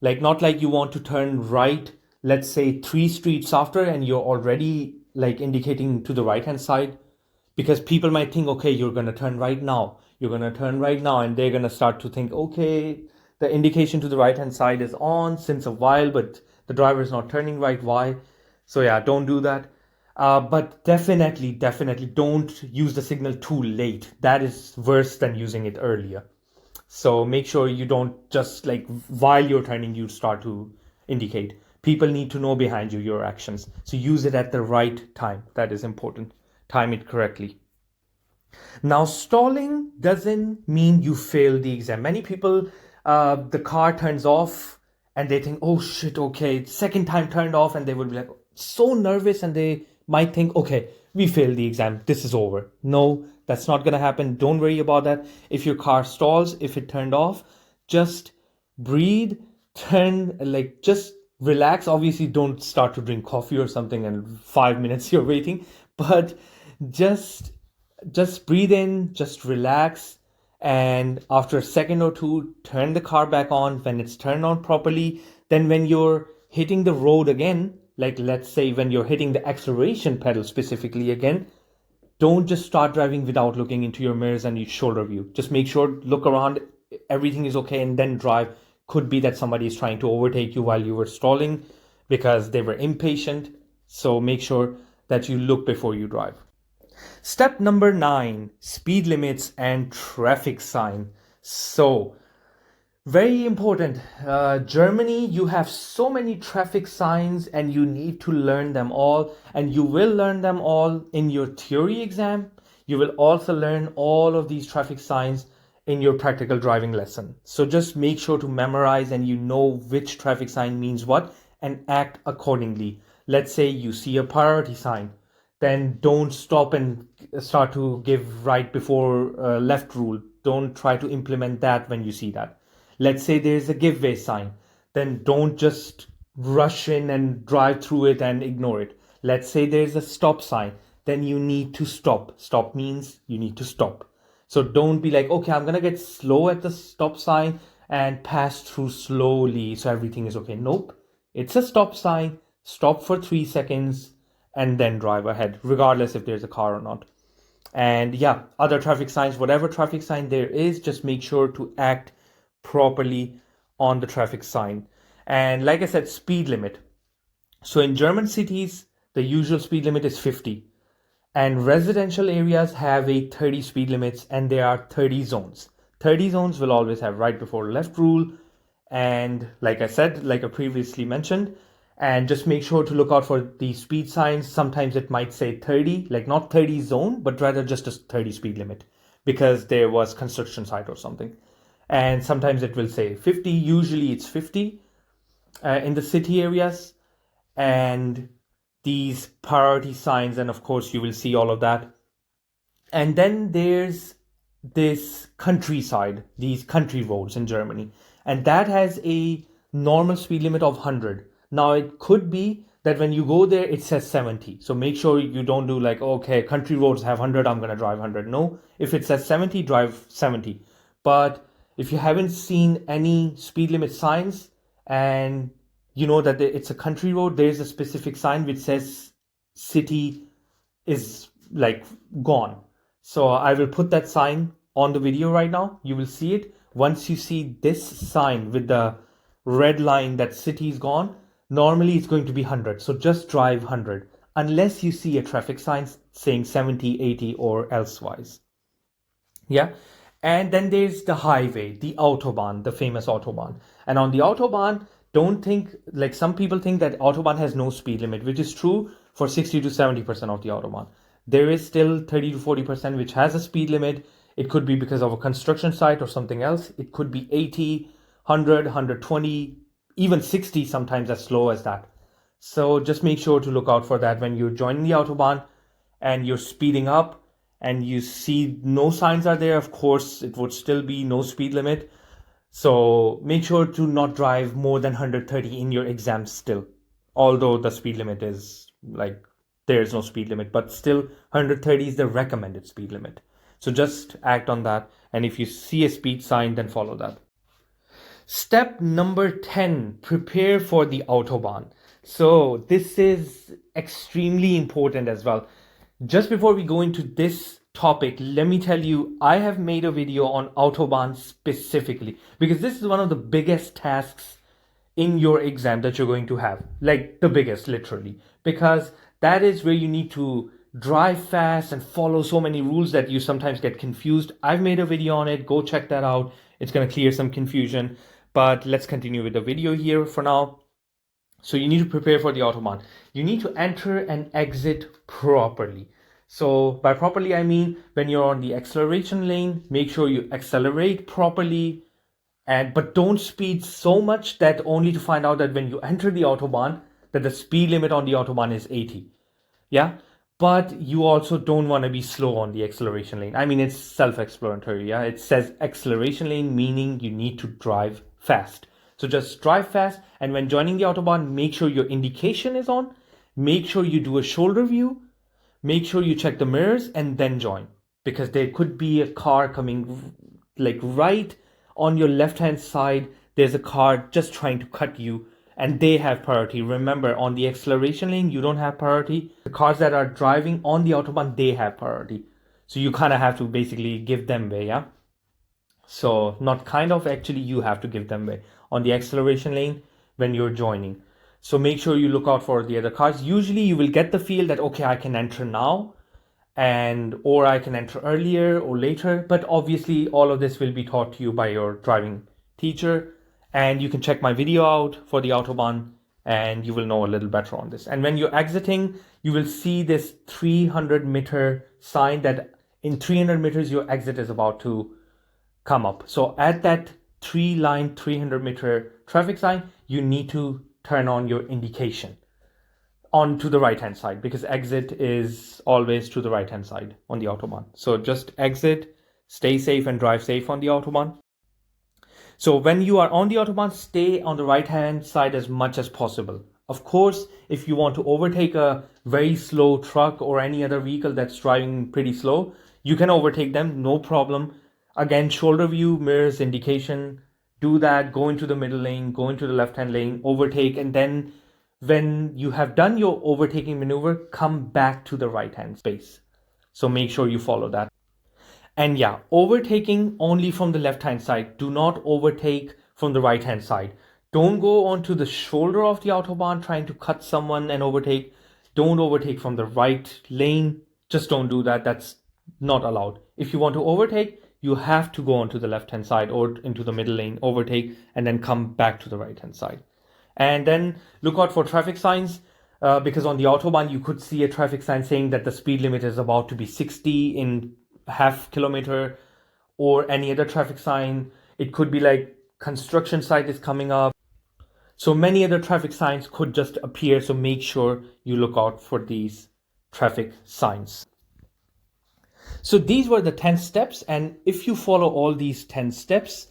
Like not like you want to turn right, let's say 3 streets after, and you're already like indicating to the right hand side, because people might think, okay, you're going to turn right now. You're going to turn right now. And they're going to start to think, okay, the indication to the right hand side is on since a while, but the driver is not turning right. Why? So yeah, don't do that. But definitely don't use the signal too late. That is worse than using it earlier. So make sure you don't just like while you're turning, you start to indicate. People need to know behind you your actions. So use it at the right time. That is important. Time it correctly. Now, stalling doesn't mean you fail the exam. Many people, the car turns off and they think, oh shit, okay, second time turned off, and they would be like so nervous and they might think, okay, we failed the exam, this is over. No, that's not gonna happen. Don't worry about that. If your car stalls, if it turned off, just breathe, just relax. Obviously, don't start to drink coffee or something and 5 minutes you're waiting, but just breathe in, just relax, and after a second or two, turn the car back on. When it's turned on properly, then when you're hitting the road again, like let's say when you're hitting the acceleration pedal specifically again, don't just start driving without looking into your mirrors and your shoulder view. Just make sure, look around, everything is okay, and then drive. Could be that somebody is trying to overtake you while you were stalling because they were impatient. So make sure that you look before you drive. Step number 9, speed limits and traffic sign. So very important. Germany, you have so many traffic signs and you need to learn them all, and you will learn them all in your theory exam. You will also learn all of these traffic signs in your practical driving lesson. So just make sure to memorize and you know which traffic sign means what and act accordingly. Let's say you see a priority sign, then don't stop and start to give right before left rule. Don't try to implement that when you see that. Let's say there's a give way sign, then don't just rush in and drive through it and ignore it. Let's say there's a stop sign, then you need to stop. Stop means you need to stop. So don't be like, okay, I'm gonna get slow at the stop sign and pass through slowly so everything is okay. Nope, it's a stop sign. Stop for 3 seconds and then drive ahead, regardless if there's a car or not. And yeah, other traffic signs, whatever traffic sign there is, just make sure to act properly on the traffic sign. And like I said, speed limit. So in German cities, the usual speed limit is 50. And residential areas have a 30 speed limits, and there are 30 zones. 30 zones will always have right before left rule. And like I said, like I previously mentioned, and just make sure to look out for the speed signs. Sometimes it might say 30, like not 30 zone, but rather just a 30 speed limit because there was construction site or something. And sometimes it will say 50. Usually it's 50 in the city areas. And these priority signs, and of course you will see all of that. And then there's this countryside, these country roads in Germany, and that has a normal speed limit of 100. Now it could be that when you go there it says 70, so make sure you don't do like, okay, country roads have 100, I'm gonna drive 100. No, if it says 70, drive 70. But if you haven't seen any speed limit signs and you know that it's a country road, there's a specific sign which says city is like gone. So I will put that sign on the video right now. You will see it. Once you see this sign with the red line that city is gone, normally it's going to be 100. So just drive 100 unless you see a traffic sign saying 70, 80 or elsewise. Yeah. And then there's the highway, the Autobahn, the famous Autobahn. And on the Autobahn, don't think, like some people think that Autobahn has no speed limit, which is true for 60 to 70% of the Autobahn. There is still 30 to 40% which has a speed limit. It could be because of a construction site or something else. It could be 80, 100, 120, even 60 sometimes as slow as that. So just make sure to look out for that when you're joining the Autobahn and you're speeding up and you see no signs are there. Of course, it would still be no speed limit. So make sure to not drive more than 130 in your exam still. Although the speed limit is like, there's no speed limit, but still 130 is the recommended speed limit. So just act on that. And if you see a speed sign, then follow that. Step number 10, prepare for the Autobahn. So this is extremely important as well. Just before we go into this topic, let me tell you, I have made a video on Autobahn specifically because this is one of the biggest tasks in your exam that you're going to have, like the biggest, literally, because that is where you need to drive fast and follow so many rules that you sometimes get confused. I've made a video on it. Go check that out. It's going to clear some confusion. But let's continue with the video here for now. So you need to prepare for the Autobahn. You need to enter and exit properly. So by properly, I mean when you're on the acceleration lane, make sure you accelerate properly, but don't speed so much that only to find out that when you enter the Autobahn, that the speed limit on the Autobahn is 80. Yeah. But you also don't want to be slow on the acceleration lane. I mean, it's self-explanatory. Yeah. It says acceleration lane, meaning you need to drive fast. So just drive fast. And when joining the Autobahn, make sure your indication is on. Make sure you do a shoulder view. Make sure you check the mirrors and then join. Because there could be a car coming like right on your left-hand side. There's a car just trying to cut you and they have priority. Remember, on the acceleration lane, you don't have priority. The cars that are driving on the Autobahn, they have priority. So you kind of have to basically give them way, yeah? So not kind of, actually you have to give them way on the acceleration lane when you're joining. So make sure you look out for the other cars. Usually you will get the feel that, okay, I can enter now or I can enter earlier or later. But obviously all of this will be taught to you by your driving teacher. And you can check my video out for the Autobahn and you will know a little better on this. And when you're exiting, you will see this 300-meter sign that in 300 meters, your exit is about to come up. So at that 300-meter traffic sign, you need to turn on your indication onto the right-hand side because exit is always to the right-hand side on the Autobahn. So just exit, stay safe and drive safe on the Autobahn. So when you are on the Autobahn, stay on the right-hand side as much as possible. Of course, if you want to overtake a very slow truck or any other vehicle that's driving pretty slow, you can overtake them, no problem. Again, shoulder view, mirrors, indication, do that, go into the middle lane, go into the left-hand lane, overtake, and then when you have done your overtaking maneuver, come back to the right-hand space. So make sure you follow that. And yeah, overtaking only from the left-hand side. Do not overtake from the right-hand side. Don't go onto the shoulder of the Autobahn trying to cut someone and overtake. Don't overtake from the right lane. Just don't do that. That's not allowed. If you want to overtake, you have to go onto the left-hand side or into the middle lane, overtake, and then come back to the right-hand side. And then look out for traffic signs because on the Autobahn, you could see a traffic sign saying that the speed limit is about to be 60 in half kilometer or any other traffic sign. It could be like construction site is coming up. So many other traffic signs could just appear. So make sure you look out for these traffic signs. So these were the 10 steps. And if you follow all these 10 steps,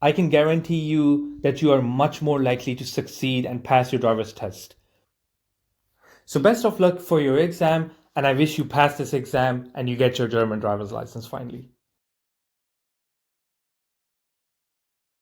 I can guarantee you that you are much more likely to succeed and pass your driver's test. So best of luck for your exam. And I wish you pass this exam and you get your German driver's license finally.